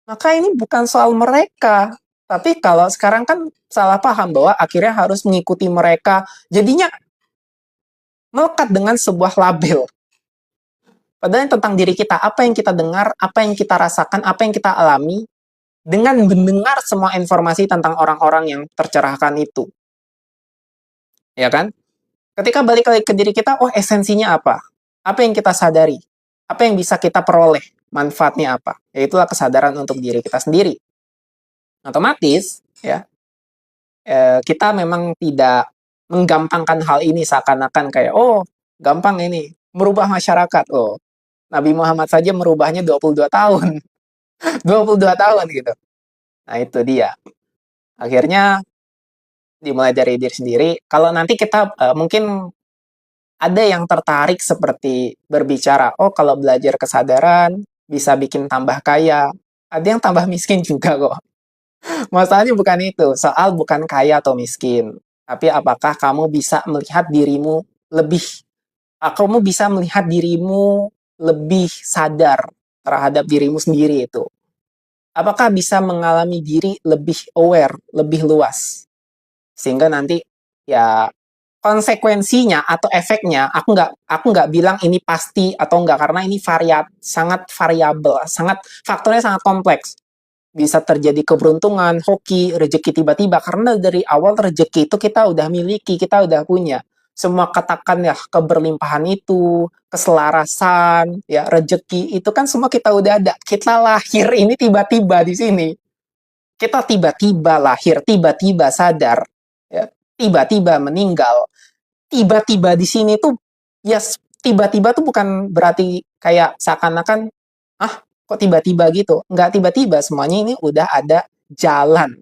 Maka ini bukan soal mereka. Tapi kalau sekarang kan salah paham bahwa akhirnya harus mengikuti mereka. Jadinya melekat dengan sebuah label. Padahal tentang diri kita, apa yang kita dengar, apa yang kita rasakan, apa yang kita alami, dengan mendengar semua informasi tentang orang-orang yang tercerahkan itu. Ya kan? Ketika balik lagi ke diri kita, oh esensinya apa? Apa yang kita sadari? Apa yang bisa kita peroleh? Manfaatnya apa? Yaitulah kesadaran untuk diri kita sendiri. Otomatis, ya, kita memang tidak menggampangkan hal ini seakan-akan kayak, oh, gampang ini, merubah masyarakat. Oh, Nabi Muhammad saja merubahnya 22 tahun. 22 tahun gitu. Nah, itu dia. Akhirnya dimulai dari diri sendiri. Kalau nanti kita mungkin ada yang tertarik seperti berbicara, oh kalau belajar kesadaran bisa bikin tambah kaya. Ada yang tambah miskin juga kok. Masalahnya bukan itu, soal bukan kaya atau miskin. Tapi apakah kamu bisa melihat dirimu lebih, kamu bisa melihat dirimu lebih sadar terhadap dirimu sendiri itu. Apakah bisa mengalami diri lebih aware, lebih luas. Sehingga nanti ya konsekuensinya atau efeknya, aku nggak bilang ini pasti atau enggak, karena ini sangat variabel, faktornya sangat kompleks. Bisa terjadi keberuntungan, hoki, rezeki tiba-tiba, karena dari awal rezeki itu kita udah miliki, kita udah punya. Semua katakan ya, keberlimpahan itu, keselarasan, ya rezeki itu kan semua kita udah ada. Kita lahir ini tiba-tiba di sini. Kita tiba-tiba lahir, tiba-tiba sadar, ya, tiba-tiba meninggal, tiba-tiba di sini tuh, ya tiba-tiba tuh bukan berarti kayak seakan-akan kok tiba-tiba gitu. Nggak tiba-tiba, semuanya ini udah ada jalan,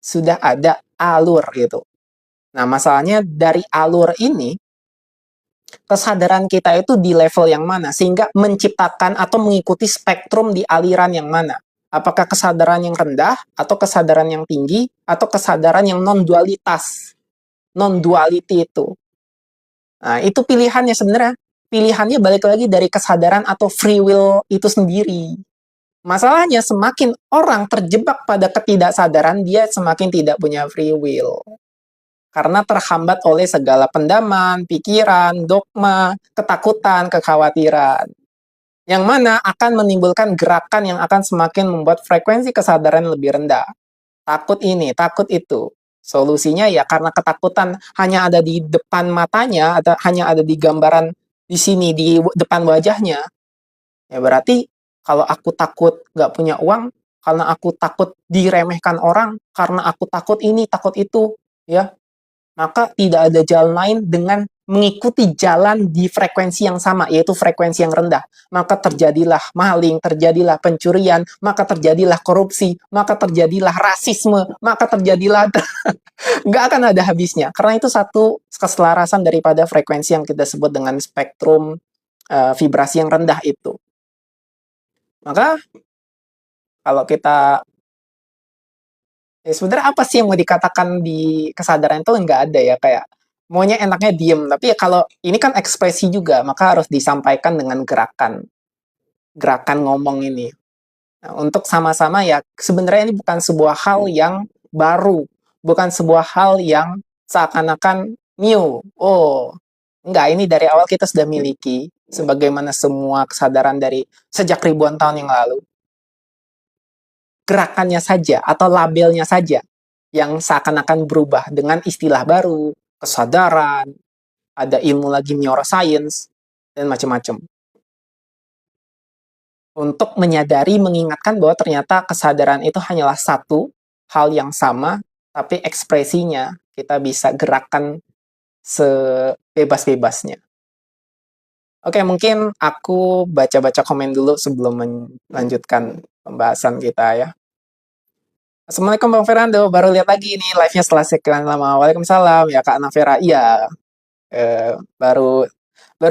sudah ada alur gitu. Nah, masalahnya dari alur ini, kesadaran kita itu di level yang mana, sehingga menciptakan atau mengikuti spektrum di aliran yang mana. Apakah kesadaran yang rendah, atau kesadaran yang tinggi, atau kesadaran yang non-dualitas, non-duality itu. Nah, itu pilihannya sebenarnya. Pilihannya balik lagi dari kesadaran atau free will itu sendiri. Masalahnya semakin orang terjebak pada ketidaksadaran, dia semakin tidak punya free will. Karena terhambat oleh segala pendaman, pikiran, dogma, ketakutan, kekhawatiran. Yang mana akan menimbulkan gerakan yang akan semakin membuat frekuensi kesadaran lebih rendah. Takut ini, takut itu. Solusinya ya karena ketakutan hanya ada di depan matanya, hanya ada di gambaran di sini, di depan wajahnya. Ya berarti kalau aku takut nggak punya uang, karena aku takut diremehkan orang, karena aku takut ini, takut itu, ya, maka tidak ada jalan lain dengan mengikuti jalan di frekuensi yang sama, yaitu frekuensi yang rendah. Maka terjadilah maling, terjadilah pencurian, maka terjadilah korupsi, maka terjadilah rasisme, maka terjadilah nggak akan ada habisnya. Karena itu satu keselarasan daripada frekuensi yang kita sebut dengan spektrum vibrasi yang rendah itu. Maka kalau kita sebenarnya apa sih yang mau dikatakan di kesadaran itu, nggak ada ya, kayak maunya enaknya diem, tapi ya kalau ini kan ekspresi juga, maka harus disampaikan dengan gerakan ngomong ini. Nah, untuk sama-sama ya, sebenarnya ini bukan sebuah hal yang baru, bukan sebuah hal yang seakan-akan new. Oh, enggak, ini dari awal kita sudah miliki, sebagaimana semua kesadaran dari sejak ribuan tahun yang lalu. Gerakannya saja atau labelnya saja yang seakan-akan berubah dengan istilah baru, kesadaran, ada ilmu lagi neuroscience, dan macam-macam. Untuk menyadari, mengingatkan bahwa ternyata kesadaran itu hanyalah satu hal yang sama, tapi ekspresinya kita bisa gerakan sebebas-bebasnya. Oke, mungkin aku baca-baca komen dulu sebelum melanjutkan pembahasan kita ya. Assalamualaikum Bang Fernando, baru lihat lagi nih live-nya setelah sekian lama. Waalaikumsalam ya Kak Navera. Iya, baru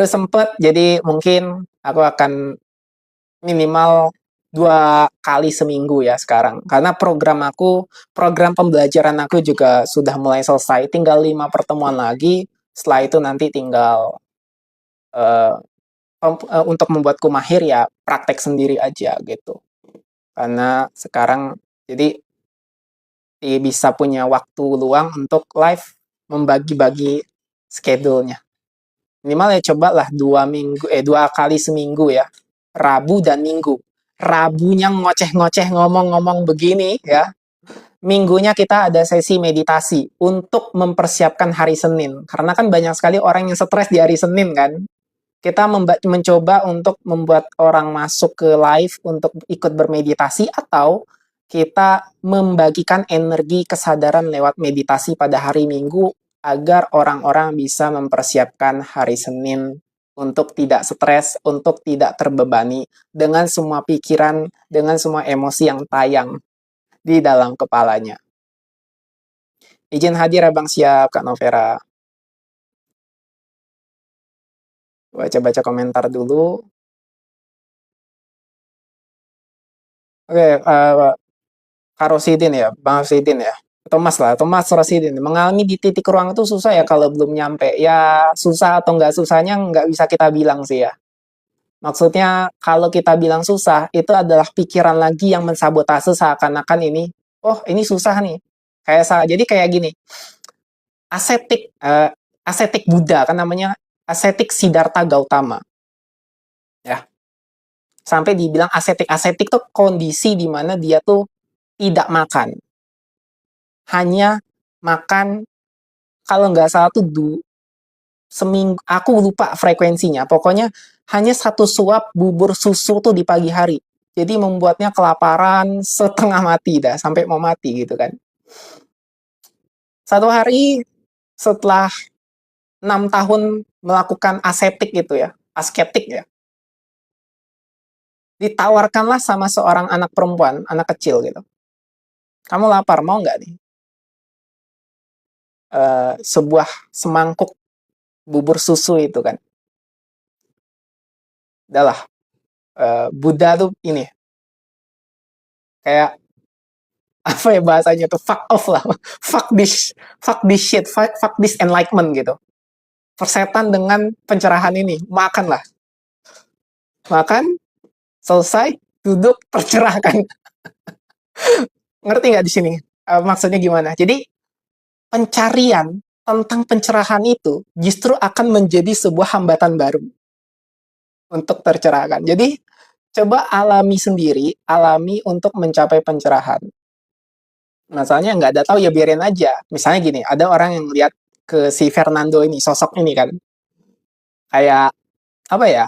sempet, jadi mungkin aku akan minimal 2 kali seminggu ya sekarang. Karena program pembelajaran aku juga sudah mulai selesai. Tinggal 5 pertemuan lagi. Setelah itu nanti tinggal untuk membuatku mahir ya praktek sendiri aja gitu. Karena sekarang jadi bisa punya waktu luang untuk live, membagi-bagi schedule-nya. Minimal ya cobalah 2 kali seminggu ya. Rabu dan Minggu. Rabunya ngoceh-ngoceh ngomong-ngomong begini ya. Minggunya kita ada sesi meditasi untuk mempersiapkan hari Senin. Karena kan banyak sekali orang yang stres di hari Senin kan. Kita mencoba untuk membuat orang masuk ke live untuk ikut bermeditasi, atau kita membagikan energi kesadaran lewat meditasi pada hari Minggu agar orang-orang bisa mempersiapkan hari Senin untuk tidak stres, untuk tidak terbebani dengan semua pikiran, dengan semua emosi yang tayang di dalam kepalanya. Izin hadir Abang, siap Kak Novera. Baca-baca komentar dulu. Oke, Kak Rosidin ya, Bang Rosidin ya. Thomas Rosidin. Mengalami di titik ruang itu susah ya kalau belum nyampe. Ya susah atau nggak susahnya nggak bisa kita bilang sih ya. Maksudnya kalau kita bilang susah, itu adalah pikiran lagi yang mensabotase seakan-akan ini susah nih. Jadi kayak gini, ascetic, Ascetic Buddha, kan namanya Ascetic Siddhartha Gautama. Ya, sampai dibilang ascetic. Ascetic tuh kondisi di mana dia tuh tidak makan. Hanya makan, kalau nggak salah tuh seminggu, aku lupa frekuensinya. Pokoknya hanya satu suap bubur susu tuh di pagi hari. Jadi membuatnya kelaparan setengah mati dah, sampai mau mati gitu kan. Satu hari setelah 6 tahun melakukan ascetic gitu ya, asketik ya, ditawarkanlah sama seorang anak perempuan, anak kecil gitu. Kamu lapar, mau nggak nih? Sebuah semangkuk bubur susu itu kan. Udahlah, Buddha tuh ini, kayak apa ya bahasanya tuh, fuck off lah. Fuck this shit, fuck this enlightenment gitu. Persetan dengan pencerahan ini, makanlah. Makan, selesai, duduk, tercerahkan. Ngerti nggak di sini? Maksudnya gimana? Jadi pencarian tentang pencerahan itu justru akan menjadi sebuah hambatan baru untuk tercerahkan. Jadi coba alami sendiri, alami untuk mencapai pencerahan. Masalahnya nggak ada tahu ya biarin aja. Misalnya gini, ada orang yang lihat ke si Fernando ini, sosok ini kan, kayak apa ya?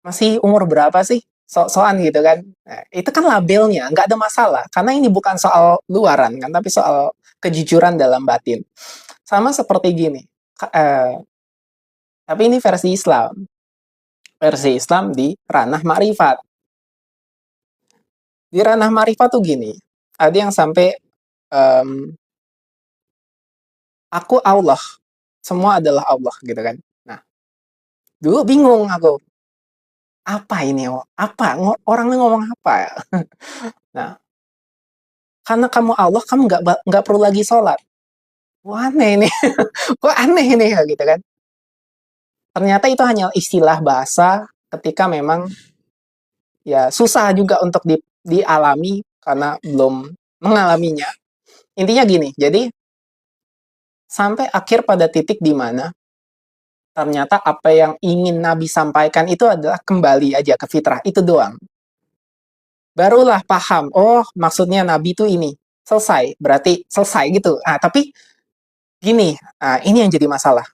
Masih umur berapa sih? Sok-sokan gitu kan. Nah, itu kan labelnya, nggak ada masalah. Karena ini bukan soal luaran kan, tapi soal kejujuran dalam batin. Sama seperti gini. Tapi ini versi Islam. Versi Islam di ranah ma'rifat. Di ranah ma'rifat tuh gini. Ada yang sampai um, aku Allah. Semua adalah Allah gitu kan. Nah, dulu bingung aku. Apa ini? Apa? Orangnya ngomong apa ya? Nah, karena kamu Allah, kamu nggak perlu lagi sholat. Wah, aneh ini. Kok aneh ini ya gitu kan. Ternyata itu hanya istilah bahasa ketika memang ya susah juga untuk dialami karena belum mengalaminya. Intinya gini, jadi sampai akhir pada titik di mana ternyata apa yang ingin Nabi sampaikan itu adalah kembali aja ke fitrah, itu doang. Barulah paham, oh maksudnya Nabi itu ini, selesai, berarti selesai gitu. Nah, tapi gini, nah, ini yang jadi masalah.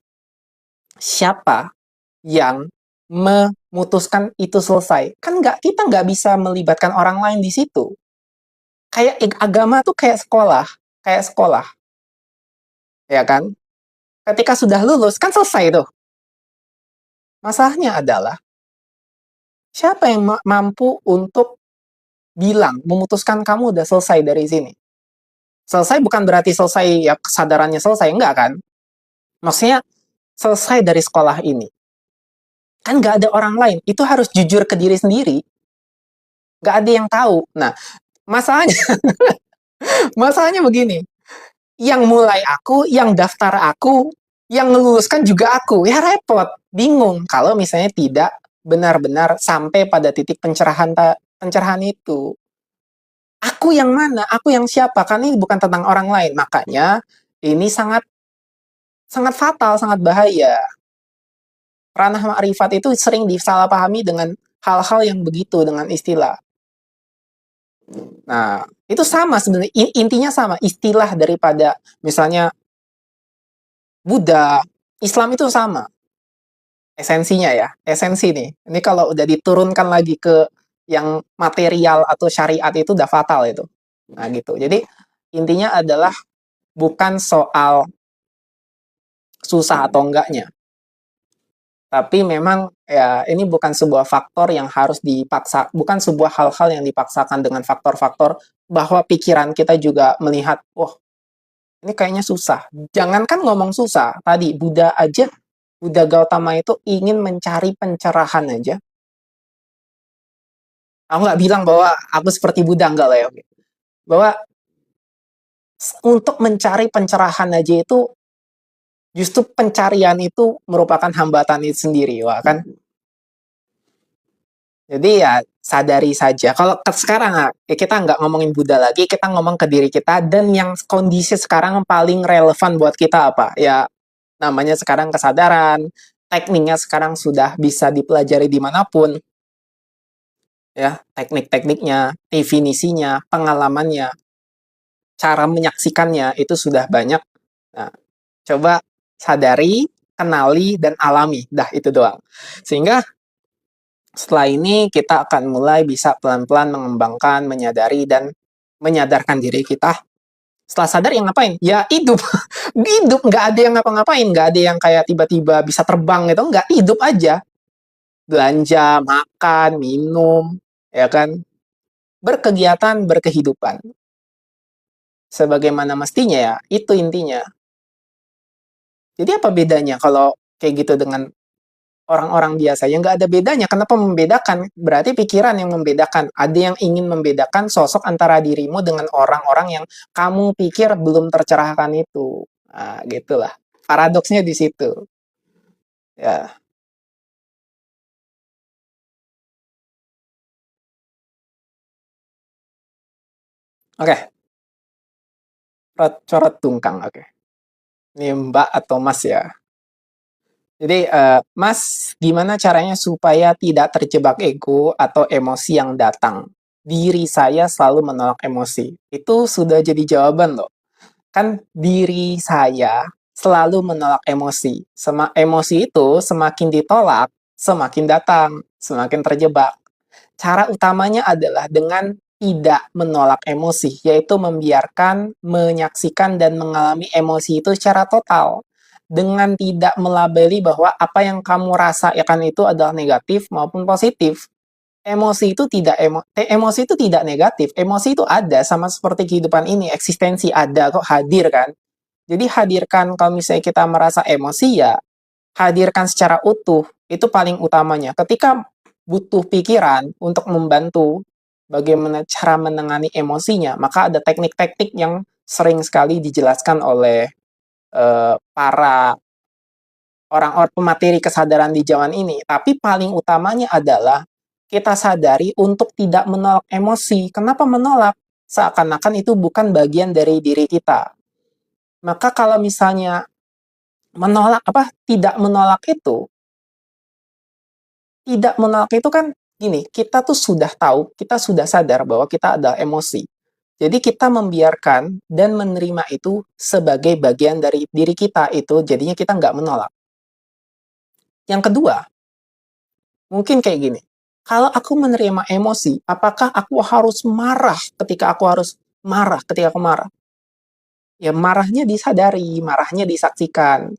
Siapa yang memutuskan itu selesai? Kan kita nggak bisa melibatkan orang lain di situ. Kayak agama tuh kayak sekolah, ya kan? Ketika sudah lulus, kan selesai tuh. Masalahnya adalah, siapa yang mampu untuk bilang, memutuskan kamu udah selesai dari sini? Selesai bukan berarti selesai, ya kesadarannya selesai, enggak kan? Maksudnya, selesai dari sekolah ini. Kan nggak ada orang lain, itu harus jujur ke diri sendiri. Nggak ada yang tahu. Nah, masalahnya, masalahnya begini, yang mulai aku, yang daftar aku, yang meluluskan juga aku. Ya repot, bingung kalau misalnya tidak benar-benar sampai pada titik pencerahan itu. Aku yang mana? Aku yang siapa? Kan ini bukan tentang orang lain. Makanya ini sangat sangat fatal, sangat bahaya. Ranah ma'rifat itu sering disalahpahami dengan hal-hal yang begitu, dengan istilah. Nah, itu sama sebenarnya, intinya sama, istilah daripada misalnya Buddha, Islam itu sama. Esensinya ya, esensi nih. Ini kalau udah diturunkan lagi ke yang material atau syariat itu udah fatal itu. Nah gitu. Jadi intinya adalah bukan soal susah atau enggaknya. Tapi memang ya ini bukan sebuah faktor yang harus dipaksa, bukan sebuah hal-hal yang dipaksakan dengan faktor-faktor bahwa pikiran kita juga melihat, wah ini kayaknya susah. Jangankan ngomong susah, tadi Buddha aja, Buddha Gautama itu ingin mencari pencerahan aja. Aku nggak bilang bahwa aku seperti Buddha, enggak lah ya. Bahwa untuk mencari pencerahan aja itu, justru pencarian itu merupakan hambatan itu sendiri, wah kan. Jadi ya sadari saja. Kalau sekarang ya kita nggak ngomongin Buddha lagi, kita ngomong ke diri kita, dan yang kondisi sekarang paling relevan buat kita apa? Ya Namanya sekarang kesadaran, tekniknya sekarang sudah bisa dipelajari dimanapun, ya, teknik-tekniknya, definisinya, pengalamannya, cara menyaksikannya itu sudah banyak. Nah, coba sadari, kenali, dan alami. Dah, itu doang. Sehingga setelah ini kita akan mulai bisa pelan-pelan mengembangkan, menyadari, dan menyadarkan diri kita. Setelah sadar yang ngapain? Ya hidup. Hidup, nggak ada yang ngapa-ngapain. Nggak ada yang kayak tiba-tiba bisa terbang gitu. Nggak, hidup aja. Belanja, makan, minum, ya kan? Berkegiatan, berkehidupan. Sebagaimana mestinya ya, itu intinya. Jadi apa bedanya kalau kayak gitu dengan orang-orang biasa? Ya nggak ada bedanya. Kenapa membedakan? Berarti pikiran yang membedakan. Ada yang ingin membedakan sosok antara dirimu dengan orang-orang yang kamu pikir belum tercerahkan itu. Nah, gitulah. Paradoksnya di situ. Ya, oke. Coret tungkang, oke. Ini Mbak atau Mas ya? Jadi, Mas, gimana caranya supaya tidak terjebak ego atau emosi yang datang? Diri saya selalu menolak emosi. Itu sudah jadi jawaban loh. Kan diri saya selalu menolak emosi. Emosi itu semakin ditolak, semakin datang, semakin terjebak. Cara utamanya adalah dengan tidak menolak emosi, yaitu membiarkan, menyaksikan, dan mengalami emosi itu secara total. Dengan tidak melabeli bahwa apa yang kamu rasakan itu adalah negatif maupun positif. Emosi itu tidak negatif, emosi itu ada sama seperti kehidupan ini, eksistensi ada kok, hadir kan. Jadi hadirkan, kalau misalnya kita merasa emosi ya hadirkan secara utuh, itu paling utamanya. Ketika butuh pikiran untuk membantu bagaimana cara menangani emosinya, maka ada teknik-teknik yang sering sekali dijelaskan oleh para orang-orang pemateri kesadaran di zaman ini. Tapi paling utamanya adalah kita sadari untuk tidak menolak emosi. Kenapa menolak? Seakan-akan itu bukan bagian dari diri kita. Maka kalau misalnya menolak apa tidak menolak itu, tidak menolak itu kan gini, kita tuh sudah tahu, kita sudah sadar bahwa kita adalah emosi. Jadi kita membiarkan dan menerima itu sebagai bagian dari diri kita itu, jadinya kita nggak menolak. Yang kedua, mungkin kayak gini, kalau aku menerima emosi, apakah aku harus marah ketika aku harus marah ketika aku marah? Ya marahnya disadari, marahnya disaksikan.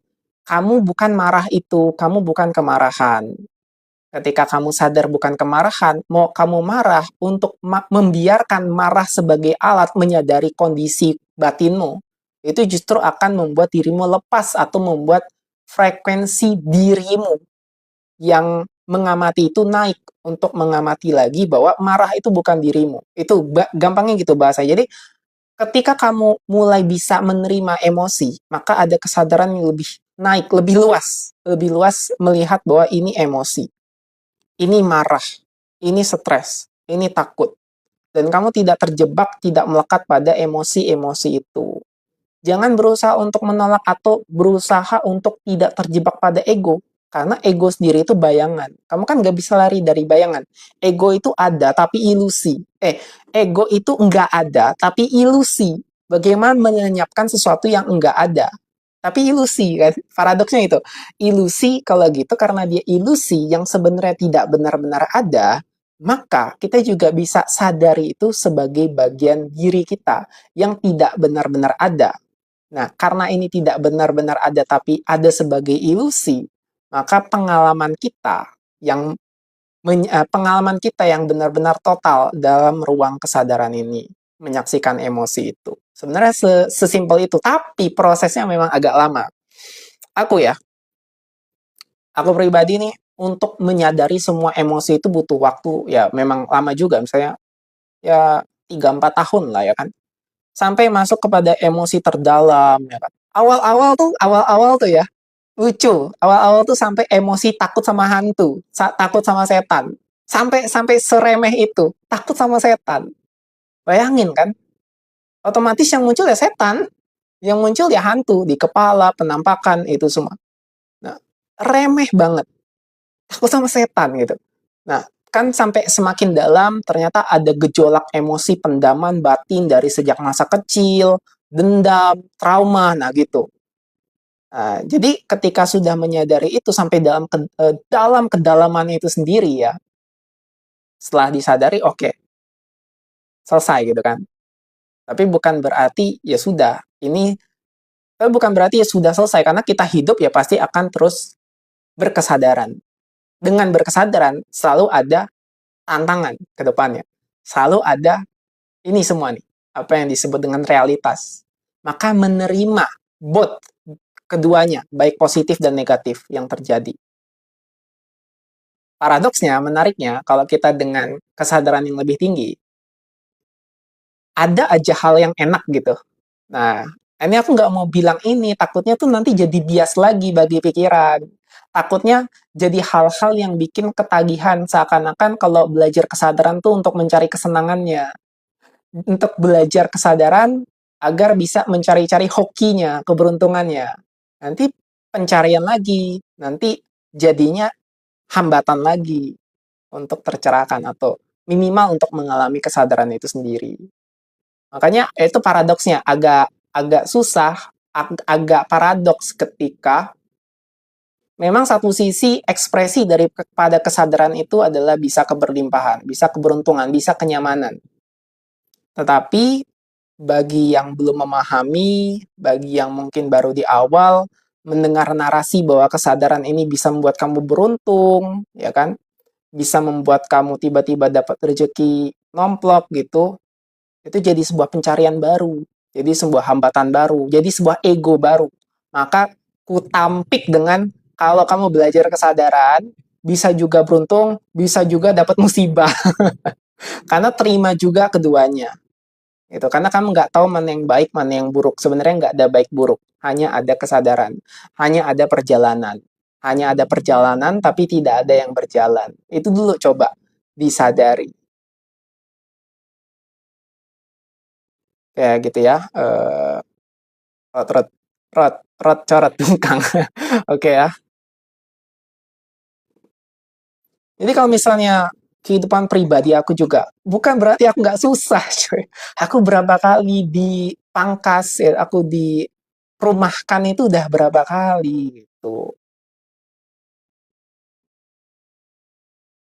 Kamu bukan marah itu, kamu bukan kemarahan. Ketika kamu sadar bukan kemarahan, mau kamu marah untuk membiarkan marah sebagai alat menyadari kondisi batinmu, itu justru akan membuat dirimu lepas atau membuat frekuensi dirimu yang mengamati itu naik untuk mengamati lagi bahwa marah itu bukan dirimu. Itu gampangnya gitu bahasa. Jadi ketika kamu mulai bisa menerima emosi, maka ada kesadaran yang lebih naik, lebih luas melihat bahwa ini emosi, ini marah, ini stres, ini takut. Dan kamu tidak terjebak, tidak melekat pada emosi-emosi itu. Jangan berusaha untuk menolak atau berusaha untuk tidak terjebak pada ego. Karena ego sendiri itu bayangan. Kamu kan nggak bisa lari dari bayangan. Ego itu ada, tapi ilusi. Ego itu nggak ada, tapi ilusi. Bagaimana menyenyapkan sesuatu yang nggak ada? Tapi ilusi, kan? Paradoksnya itu. Ilusi, kalau gitu, karena dia ilusi yang sebenarnya tidak benar-benar ada, maka kita juga bisa sadari itu sebagai bagian diri kita yang tidak benar-benar ada. Nah, karena ini tidak benar-benar ada tapi ada sebagai ilusi, maka pengalaman kita yang benar-benar total dalam ruang kesadaran ini menyaksikan emosi itu. Sebenarnya sesimpel itu, tapi prosesnya memang agak lama. Aku ya, aku pribadi nih untuk menyadari semua emosi itu butuh waktu ya memang lama juga, misalnya ya 3-4 tahun lah ya kan. Sampai masuk kepada emosi terdalam ya kan. Awal-awal tuh ya lucu. Awal-awal tuh sampai emosi takut sama hantu, takut sama setan. Sampai sampai seremeh itu, takut sama setan. Bayangin kan? Otomatis yang muncul ya setan. Yang muncul ya hantu di kepala, penampakan itu semua. Nah, remeh banget. Takut sama setan gitu. Nah, kan sampai semakin dalam ternyata ada gejolak emosi pendaman batin dari sejak masa kecil, dendam, trauma, nah gitu. Nah, jadi ketika sudah menyadari itu sampai dalam kedalaman itu sendiri ya, setelah disadari oke, okay, selesai gitu kan. Tapi bukan berarti ya sudah, bukan berarti ya sudah selesai karena kita hidup ya pasti akan terus berkesadaran. Dengan berkesadaran selalu ada tantangan ke depannya. Selalu ada ini semua nih, apa yang disebut dengan realitas. Maka menerima both keduanya, baik positif dan negatif yang terjadi. Paradoksnya, menariknya, kalau kita dengan kesadaran yang lebih tinggi, ada aja hal yang enak gitu. Nah, ini aku nggak mau bilang ini, takutnya tuh nanti jadi bias lagi bagi pikiran. Takutnya jadi hal-hal yang bikin ketagihan, seakan-akan kalau belajar kesadaran tuh untuk mencari kesenangannya. Untuk belajar kesadaran agar bisa mencari-cari hokinya, keberuntungannya. Nanti pencarian lagi, nanti jadinya hambatan lagi untuk tercerahkan atau minimal untuk mengalami kesadaran itu sendiri. Makanya itu paradoksnya agak agak susah, agak paradoks ketika memang satu sisi ekspresi daripada kesadaran itu adalah bisa keberlimpahan, bisa keberuntungan, bisa kenyamanan. Tetapi bagi yang belum memahami, bagi yang mungkin baru di awal, mendengar narasi bahwa kesadaran ini bisa membuat kamu beruntung, ya kan? Bisa membuat kamu tiba-tiba dapat rezeki nomplok gitu, itu jadi sebuah pencarian baru, jadi sebuah hambatan baru, jadi sebuah ego baru. Maka kutampik dengan kalau kamu belajar kesadaran, bisa juga beruntung, bisa juga dapat musibah. Karena terima juga keduanya. Gitu. Karena kamu nggak tahu mana yang baik, mana yang buruk. Sebenarnya nggak ada baik buruk. Hanya ada kesadaran. Hanya ada perjalanan. Hanya ada perjalanan, tapi tidak ada yang berjalan. Itu dulu coba disadari. Kayak gitu ya. Rot, rot, rot, rot, corot, tungkang. Oke ya. Jadi kalau misalnya kehidupan pribadi aku juga, bukan berarti aku nggak susah, coy. Aku berapa kali dipangkas, ya, aku dirumahkan itu udah berapa kali gitu.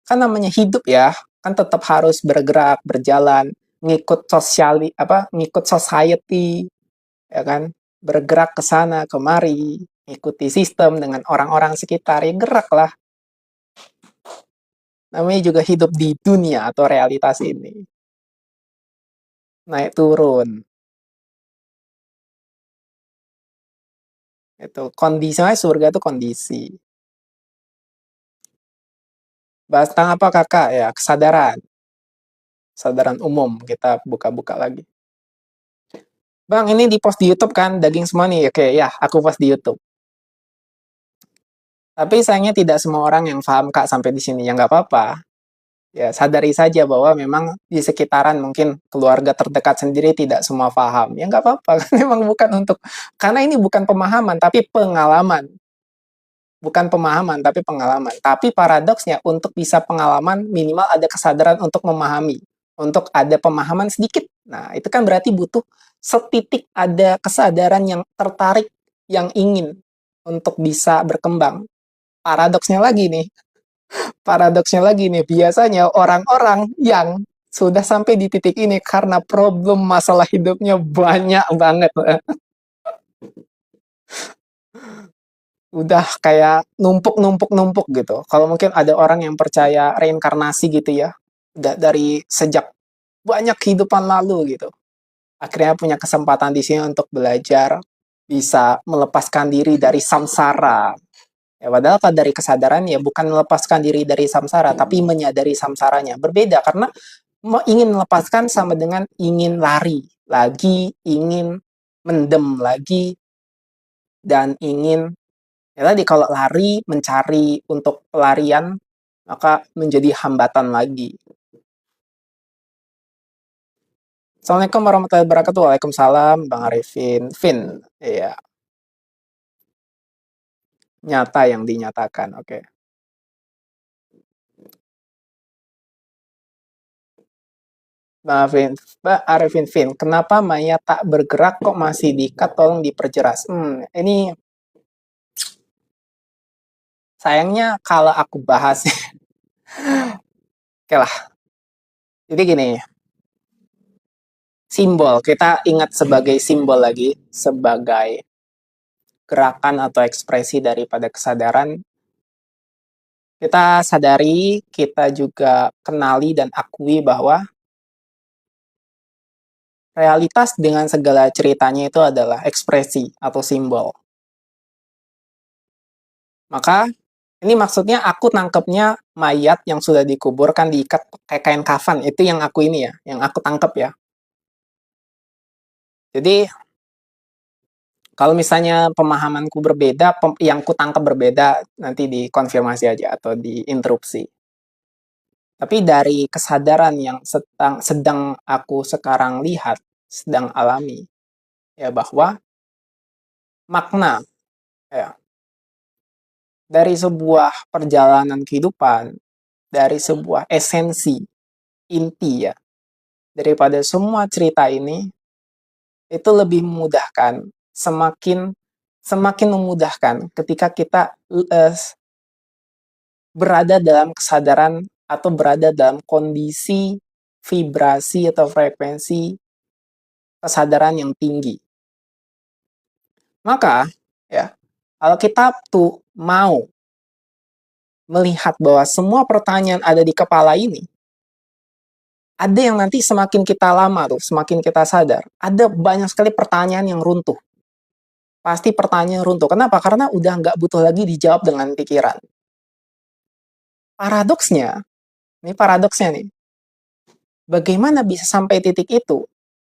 Kan namanya hidup ya, kan tetap harus bergerak, berjalan, ngikut society, ya kan, bergerak ke sana kemari, ikuti sistem dengan orang-orang sekitar, ya gerak lah. Namanya juga hidup di dunia atau realitas ini. Naik turun. Itu kondisinya surga itu kondisi. Bahas tentang apa kakak ya? Kesadaran. Kesadaran umum. Kita buka-buka lagi. Bang, ini di post di YouTube kan? Daging semua nih. Oke, ya. Aku post di YouTube. Tapi sayangnya tidak semua orang yang paham kak sampai di sini. Ya nggak apa-apa. Ya sadari saja bahwa memang di sekitaran mungkin keluarga terdekat sendiri tidak semua paham. Ya nggak apa-apa. Memang bukan untuk... Karena ini bukan pemahaman, tapi pengalaman. Bukan pemahaman, tapi pengalaman. Tapi paradoksnya, untuk bisa pengalaman, minimal ada kesadaran untuk memahami. Untuk ada pemahaman sedikit. Nah, itu kan berarti butuh setitik ada kesadaran yang tertarik, yang ingin untuk bisa berkembang. Paradoksnya lagi nih, biasanya orang-orang yang sudah sampai di titik ini karena problem masalah hidupnya banyak banget. Udah kayak numpuk-numpuk-numpuk gitu. Kalau mungkin ada orang yang percaya reinkarnasi gitu ya, dari sejak banyak kehidupan lalu gitu. Akhirnya punya kesempatan di sini untuk belajar, bisa melepaskan diri dari samsara. Ya, padahal kalau dari kesadaran ya bukan melepaskan diri dari samsara, tapi menyadari samsaranya. Berbeda karena ingin melepaskan sama dengan ingin lari lagi, ingin mendem lagi, dan ingin ya tadi kalau lari mencari untuk pelarian maka menjadi hambatan lagi. Assalamualaikum warahmatullahi wabarakatuh. Waalaikumsalam, Bang Arifin. Fin, iya, nyata yang dinyatakan. Oke. Bang Arifin, Mbak Arifin Fin, kenapa mayat tak bergerak kok masih diikat? Tolong diperjelas. Ini sayangnya kalau aku bahas, oke lah. Jadi gini, simbol kita ingat sebagai simbol lagi, sebagai gerakan atau ekspresi daripada kesadaran. Kita sadari, kita juga kenali dan akui bahwa realitas dengan segala ceritanya itu adalah ekspresi atau simbol. Maka ini maksudnya aku nangkepnya mayat yang sudah dikuburkan diikat kayak kain kafan. Itu yang aku ini ya, yang aku tangkep ya. Jadi kalau misalnya pemahamanku berbeda, yang ku tangkap berbeda, nanti dikonfirmasi aja atau diinterupsi. Tapi dari kesadaran yang sedang aku sekarang lihat, sedang alami, ya bahwa makna ya dari sebuah perjalanan kehidupan, dari sebuah esensi inti ya, daripada semua cerita ini itu lebih memudahkan, semakin semakin memudahkan ketika kita berada dalam kesadaran atau berada dalam kondisi vibrasi atau frekuensi kesadaran yang tinggi. Maka ya, kalau kita tuh mau melihat bahwa semua pertanyaan ada di kepala ini, ada yang nanti semakin kita lama tuh, semakin kita sadar, ada banyak sekali pertanyaan yang runtuh. Pasti pertanyaan runtuh. Kenapa? Karena udah nggak butuh lagi dijawab dengan pikiran. Paradoksnya, ini paradoksnya nih, bagaimana bisa sampai titik itu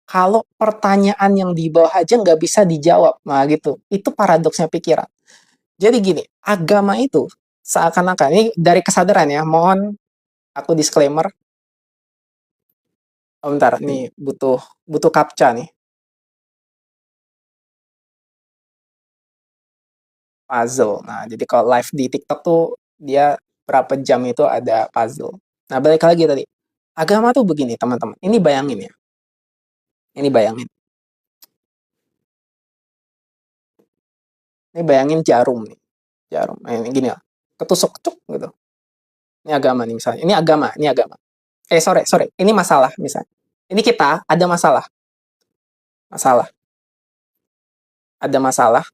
kalau pertanyaan yang di bawah aja nggak bisa dijawab? Nah gitu, itu paradoksnya pikiran. Jadi gini, agama itu seakan-akan, ini dari kesadaran ya, mohon aku disclaimer. Oh, bentar, nih butuh captcha nih. Puzzle. Nah, jadi kalau live di TikTok tuh dia berapa jam itu ada puzzle. Nah, balik lagi tadi. Agama tuh begini, teman-teman. Ini bayangin ya. Ini bayangin. Ini bayangin jarum nih. Jarum. Nah, ini gini ya. Ketusuk cuk gitu. Ini agama nih misalnya. Ini agama, ini agama. Sorry. Ini masalah misalnya. Ini kita ada masalah. Masalah. Ada masalah.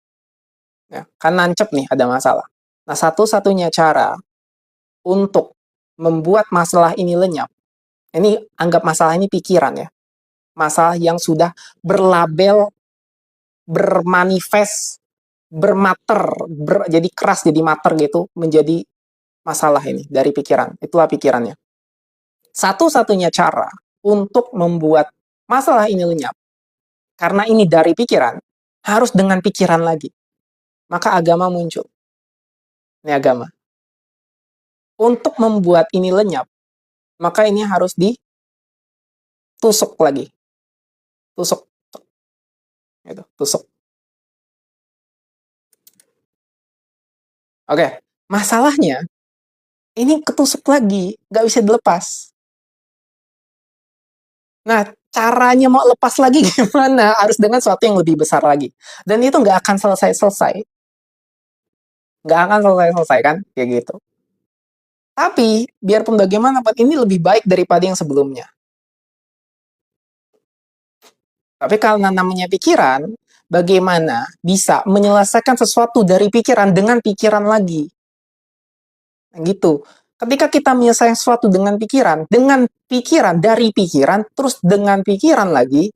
Ya, kan nancep nih ada masalah. Nah, satu-satunya cara untuk membuat masalah ini lenyap. Ini anggap masalah ini pikiran ya. Masalah yang sudah berlabel, bermanifest, bermater, jadi keras, jadi mater gitu, menjadi masalah ini dari pikiran. Itulah pikirannya. Satu-satunya cara untuk membuat masalah ini lenyap, karena ini dari pikiran, harus dengan pikiran lagi. Maka agama muncul. Ini agama. Untuk membuat ini lenyap, maka ini harus ditusuk lagi. Tusuk. Gitu, tusuk. Oke, masalahnya ini ketusuk lagi, nggak bisa dilepas. Nah, caranya mau lepas lagi gimana? Harus dengan sesuatu yang lebih besar lagi. Dan itu nggak akan selesai-selesai. Nggak akan selesai-selesai kan? Kayak gitu. Tapi, biarpun bagaimanapun, ini lebih baik daripada yang sebelumnya. Tapi kalau namanya pikiran, bagaimana bisa menyelesaikan sesuatu dari pikiran dengan pikiran lagi? Gitu. Ketika kita menyelesaikan sesuatu dengan pikiran dari pikiran, terus dengan pikiran lagi,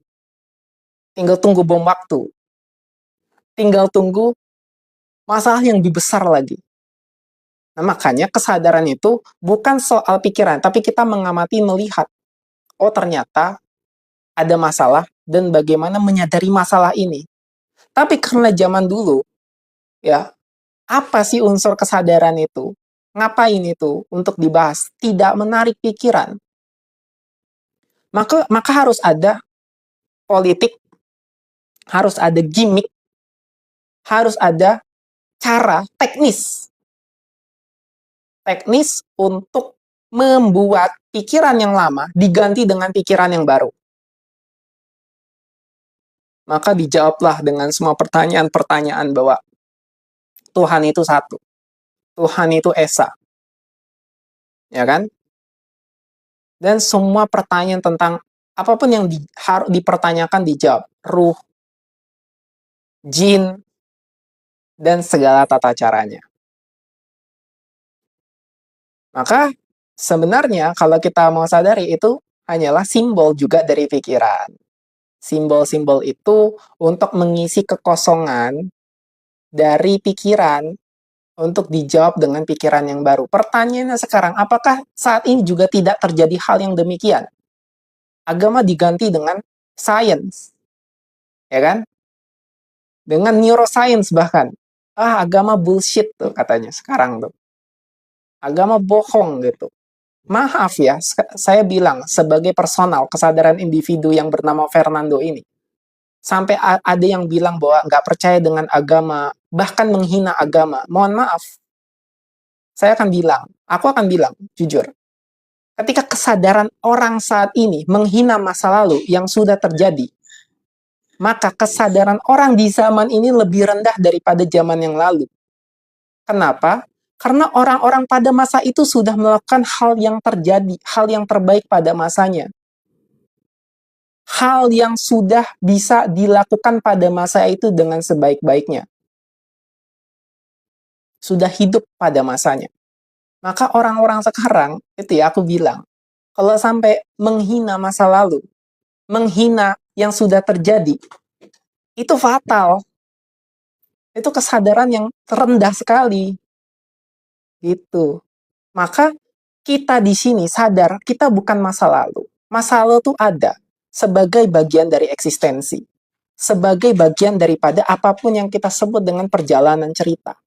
tinggal tunggu bom waktu. Tinggal tunggu masalah yang lebih besar lagi. Nah, makanya kesadaran itu bukan soal pikiran, tapi kita mengamati, melihat, oh ternyata ada masalah dan bagaimana menyadari masalah ini. Tapi karena zaman dulu, ya, apa sih unsur kesadaran itu? Ngapain itu untuk dibahas? Tidak menarik pikiran. Maka harus ada politik, harus ada gimmick, harus ada cara teknis untuk membuat pikiran yang lama diganti dengan pikiran yang baru. Maka dijawablah dengan semua pertanyaan-pertanyaan bahwa Tuhan itu satu, Tuhan itu esa, ya kan? Dan semua pertanyaan tentang apapun yang dipertanyakan dijawab, ruh, jin, dan segala tata caranya. Maka sebenarnya kalau kita mau sadari itu hanyalah simbol juga dari pikiran. Simbol-simbol itu untuk mengisi kekosongan dari pikiran untuk dijawab dengan pikiran yang baru. Pertanyaannya sekarang, apakah saat ini juga tidak terjadi hal yang demikian? Agama diganti dengan science, ya kan? Dengan neuroscience bahkan. Agama bullshit tuh katanya sekarang tuh. Agama bohong gitu. Maaf ya, saya bilang sebagai personal kesadaran individu yang bernama Fernando ini, sampai ada yang bilang bahwa nggak percaya dengan agama, bahkan menghina agama. Mohon maaf, aku akan bilang, jujur, ketika kesadaran orang saat ini menghina masa lalu yang sudah terjadi, maka kesadaran orang di zaman ini lebih rendah daripada zaman yang lalu. Kenapa? Karena orang-orang pada masa itu sudah melakukan hal yang terjadi, hal yang terbaik pada masanya. Hal yang sudah bisa dilakukan pada masa itu dengan sebaik-baiknya. Sudah hidup pada masanya. Maka orang-orang sekarang, itu ya aku bilang, kalau sampai menghina masa lalu, menghina yang sudah terjadi, itu fatal. Itu kesadaran yang rendah sekali. Gitu. Maka kita di sini sadar kita bukan masa lalu. Masa lalu itu ada sebagai bagian dari eksistensi. Sebagai bagian daripada apapun yang kita sebut dengan perjalanan cerita.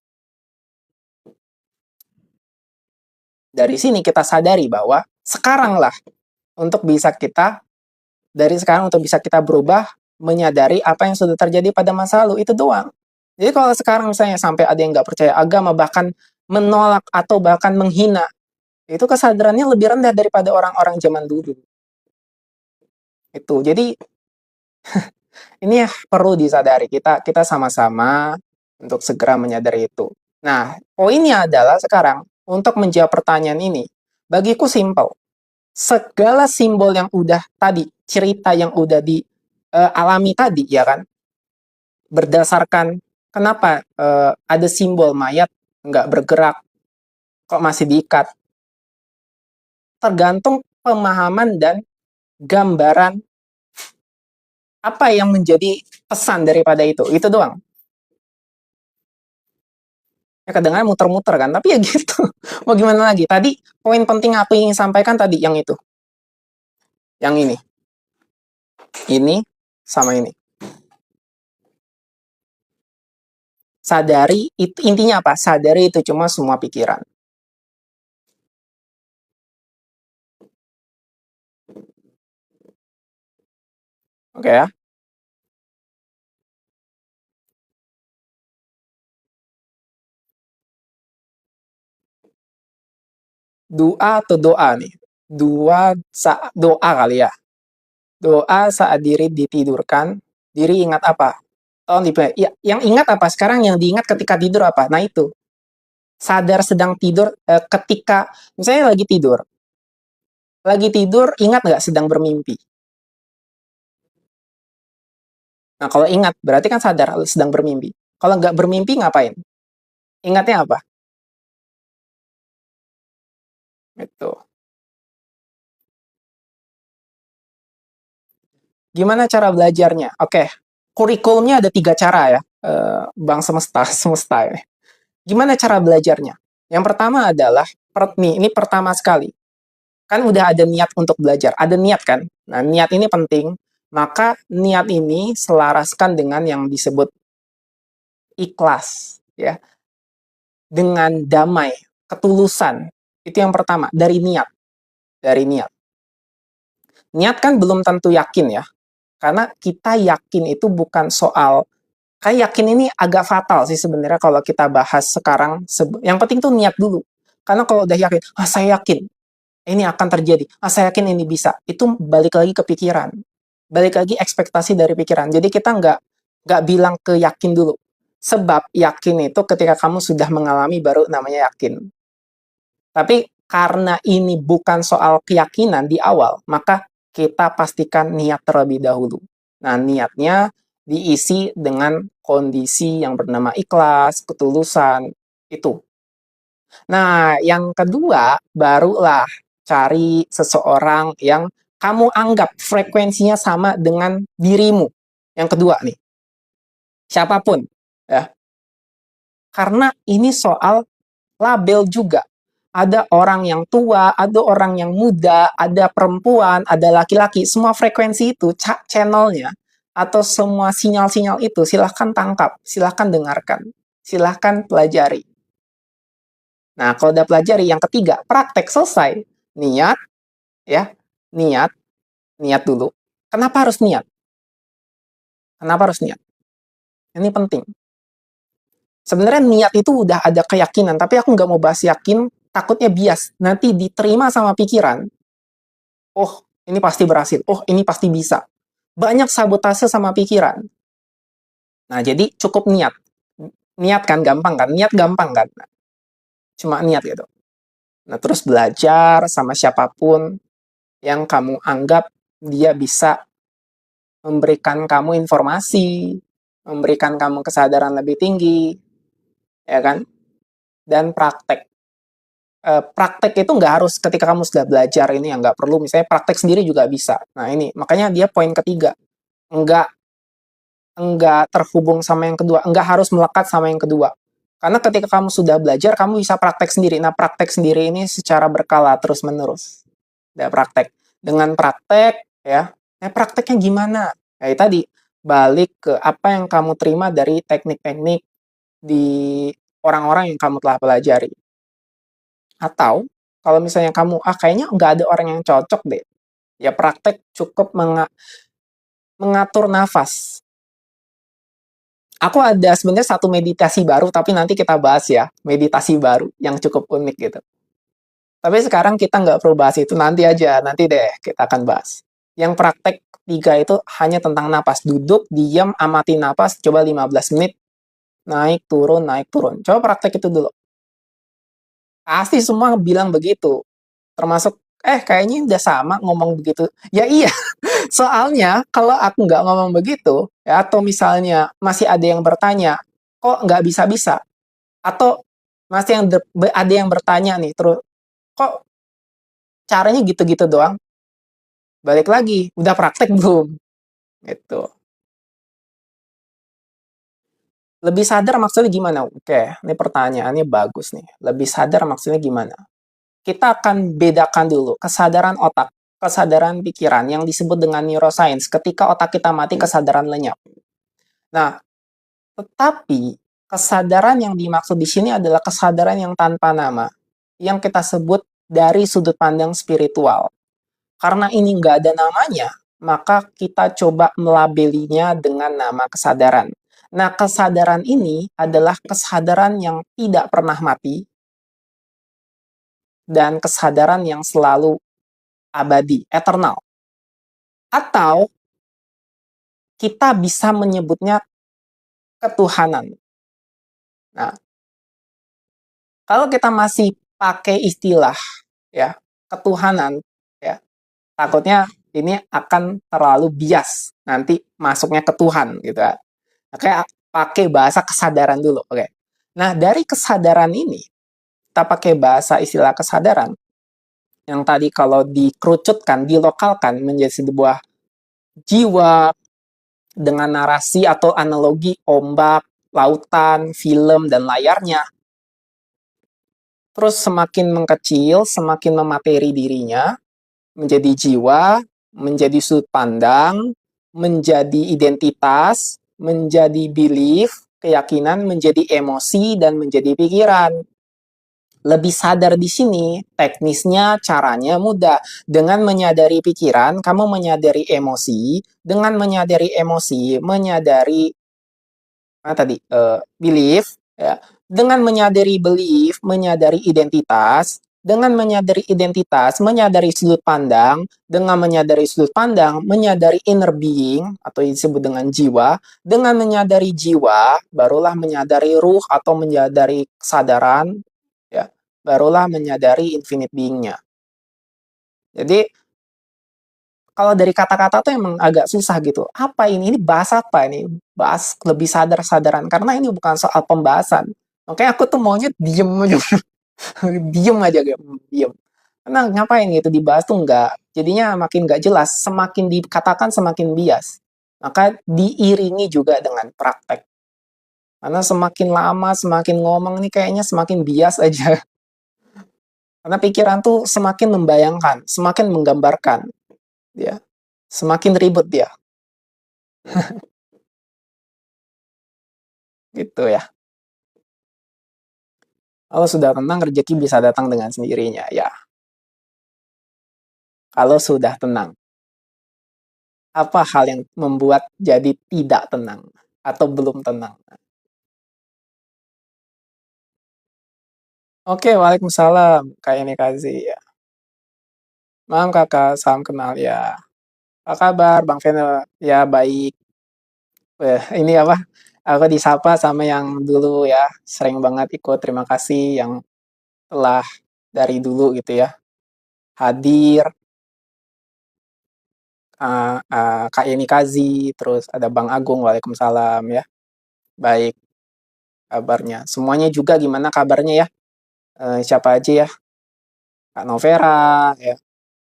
Dari sini kita sadari bahwa sekaranglah untuk bisa kita berubah, menyadari apa yang sudah terjadi pada masa lalu, itu doang. Jadi kalau sekarang misalnya sampai ada yang nggak percaya agama, bahkan menolak atau bahkan menghina, itu kesadarannya lebih rendah daripada orang-orang zaman dulu. Itu. Jadi ini perlu disadari, kita sama-sama untuk segera menyadari itu. Nah, poinnya adalah sekarang untuk menjawab pertanyaan ini, bagiku simpel. Segala simbol yang udah tadi, cerita yang udah dialami tadi, ya kan? Berdasarkan kenapa ada simbol mayat nggak bergerak, kok masih diikat? Tergantung pemahaman dan gambaran apa yang menjadi pesan daripada itu doang. Ya kedengaran muter-muter kan, tapi ya gitu. Mau gimana lagi? Tadi poin penting aku ingin sampaikan tadi yang itu. Yang ini. Ini sama ini. Sadari, itu intinya apa? Sadari itu cuma semua pikiran. Oke ya? Doa atau doa nih? Doa kali ya. Doa saat diri ditidurkan, diri ingat apa? Ya, yang ingat apa? Sekarang yang diingat ketika tidur apa? Nah itu. Sadar sedang tidur ketika, misalnya lagi tidur. Lagi tidur, ingat nggak sedang bermimpi? Nah, kalau ingat, berarti kan sadar sedang bermimpi. Kalau nggak bermimpi, ngapain? Ingatnya apa? Itu. Gimana cara belajarnya? Oke, kurikulumnya ada 3 cara ya, Bang semesta ya. Gimana cara belajarnya? Yang pertama adalah, ini pertama sekali, kan udah ada niat untuk belajar, ada niat kan? Nah, niat ini penting, maka niat ini selaraskan dengan yang disebut ikhlas, ya, dengan damai, ketulusan. Itu yang pertama, dari niat. Niat kan belum tentu yakin ya. Karena kita yakin itu bukan soal, kayak yakin ini agak fatal sih sebenarnya kalau kita bahas sekarang. Yang penting tuh niat dulu. Karena kalau udah yakin, saya yakin ini akan terjadi, saya yakin ini bisa, itu balik lagi ke pikiran. Balik lagi ekspektasi dari pikiran. Jadi kita nggak bilang ke yakin dulu. Sebab yakin itu ketika kamu sudah mengalami baru namanya yakin. Tapi karena ini bukan soal keyakinan di awal, maka kita pastikan niat terlebih dahulu. Nah, niatnya diisi dengan kondisi yang bernama ikhlas, ketulusan, itu. Nah, yang kedua, barulah cari seseorang yang kamu anggap frekuensinya sama dengan dirimu. Yang kedua nih, siapapun. Ya. Karena ini soal label juga. Ada orang yang tua, ada orang yang muda, ada perempuan, ada laki-laki. Semua frekuensi itu, channelnya, atau semua sinyal-sinyal itu, silahkan tangkap, silahkan dengarkan, silahkan pelajari. Nah, kalau udah pelajari, yang ketiga, praktek selesai. Niat, ya, niat dulu. Kenapa harus niat? Kenapa harus niat? Ini penting. Sebenarnya niat itu udah ada keyakinan, tapi aku nggak mau bahas yakin, takutnya bias. Nanti diterima sama pikiran, oh ini pasti berhasil, oh ini pasti bisa. Banyak sabotase sama pikiran. Nah, jadi cukup niat. Niat kan gampang kan? Niat gampang kan? Cuma niat gitu. Nah, terus belajar sama siapapun yang kamu anggap dia bisa memberikan kamu informasi, memberikan kamu kesadaran lebih tinggi, ya kan? Dan praktek. Praktek itu nggak harus ketika kamu sudah belajar ini, yang nggak perlu. Misalnya praktek sendiri juga bisa. Nah ini, makanya dia poin ketiga. Nggak terhubung sama yang kedua. Nggak harus melekat sama yang kedua. Karena ketika kamu sudah belajar, kamu bisa praktek sendiri. Nah praktek sendiri ini secara berkala terus-menerus. Udah praktek. Dengan praktek, ya, prakteknya gimana? Kayak tadi, balik ke apa yang kamu terima dari teknik-teknik di orang-orang yang kamu telah pelajari. Atau, kalau misalnya kamu, kayaknya nggak ada orang yang cocok deh. Ya praktek cukup mengatur nafas. Aku ada sebenarnya satu meditasi baru, tapi nanti kita bahas ya. Meditasi baru yang cukup unik gitu. Tapi sekarang kita nggak perlu bahas itu, nanti aja. Nanti deh kita akan bahas. Yang praktek tiga itu hanya tentang napas. Duduk, diam, amati napas, coba 15 menit. Naik, turun, naik, turun. Coba praktek itu dulu. Pasti semua bilang begitu. Termasuk, kayaknya udah sama ngomong begitu. Ya iya, soalnya kalau aku nggak ngomong begitu, ya, atau misalnya masih ada yang bertanya, kok nggak bisa-bisa? Atau masih ada yang bertanya nih, terus, kok caranya gitu-gitu doang? Balik lagi, udah praktek belum? Gitu. Lebih sadar maksudnya gimana? Oke, ini pertanyaannya bagus nih. Lebih sadar maksudnya gimana? Kita akan bedakan dulu kesadaran otak, kesadaran pikiran yang disebut dengan neuroscience. Ketika otak kita mati, kesadaran lenyap. Nah, tetapi kesadaran yang dimaksud di sini adalah kesadaran yang tanpa nama, yang kita sebut dari sudut pandang spiritual. Karena ini nggak ada namanya, maka kita coba melabelinya dengan nama kesadaran. Nah, kesadaran ini adalah kesadaran yang tidak pernah mati dan kesadaran yang selalu abadi, eternal. Atau kita bisa menyebutnya ketuhanan. Nah, kalau kita masih pakai istilah ya ketuhanan, ya takutnya ini akan terlalu bias, nanti masuknya ke Tuhan gitu ya. Kayak pakai bahasa kesadaran dulu, oke. Nah, dari kesadaran ini kita pakai bahasa istilah kesadaran yang tadi kalau dikerucutkan, dilokalkan menjadi sebuah jiwa dengan narasi atau analogi ombak, lautan, film, dan layarnya. Terus semakin mengkecil, semakin memateri dirinya, menjadi jiwa, menjadi sudut pandang, menjadi identitas, menjadi belief, keyakinan, menjadi emosi, dan menjadi pikiran. Lebih sadar di sini, teknisnya, caranya mudah. Dengan menyadari pikiran, kamu menyadari emosi. Dengan menyadari emosi, menyadari tadi belief, ya. Dengan menyadari belief, menyadari identitas. Dengan menyadari identitas, menyadari sudut pandang. Dengan menyadari sudut pandang, menyadari inner being atau disebut dengan jiwa. Dengan menyadari jiwa, barulah menyadari ruh atau menyadari kesadaran, ya, barulah menyadari infinite being-nya. Jadi kalau dari kata-kata tuh emang agak susah gitu. Apa ini? Ini bahas apa ini? Bahas lebih sadar-sadaran. Karena ini bukan soal pembahasan. Makanya aku tuh maunya diem aja. Diem aja gitu. Diem. Karena ngapain gitu dibahas tuh enggak. Jadinya makin nggak jelas. Semakin dikatakan semakin bias. Maka diiringi juga dengan praktek. Karena semakin lama, semakin ngomong nih kayaknya semakin bias aja. Karena pikiran tuh semakin membayangkan, semakin menggambarkan. Ya, semakin ribet dia. Gitu ya. Kalau sudah tenang, rezeki bisa datang dengan sendirinya. Ya, kalau sudah tenang. Apa hal yang membuat jadi tidak tenang atau belum tenang? Oke, waalaikumsalam. Kayak ini kasih ya. Malam kakak, salam kenal ya. Apa kabar, Bang Veno? Ya, baik. Ini apa? Aku disapa sama yang dulu ya. Sering banget ikut. Terima kasih yang telah dari dulu gitu ya. Hadir. Kak Yeni Kazi, terus ada Bang Agung, waalaikumsalam ya. Baik kabarnya. Semuanya juga gimana kabarnya ya? Siapa aja ya? Kak Novera, ya.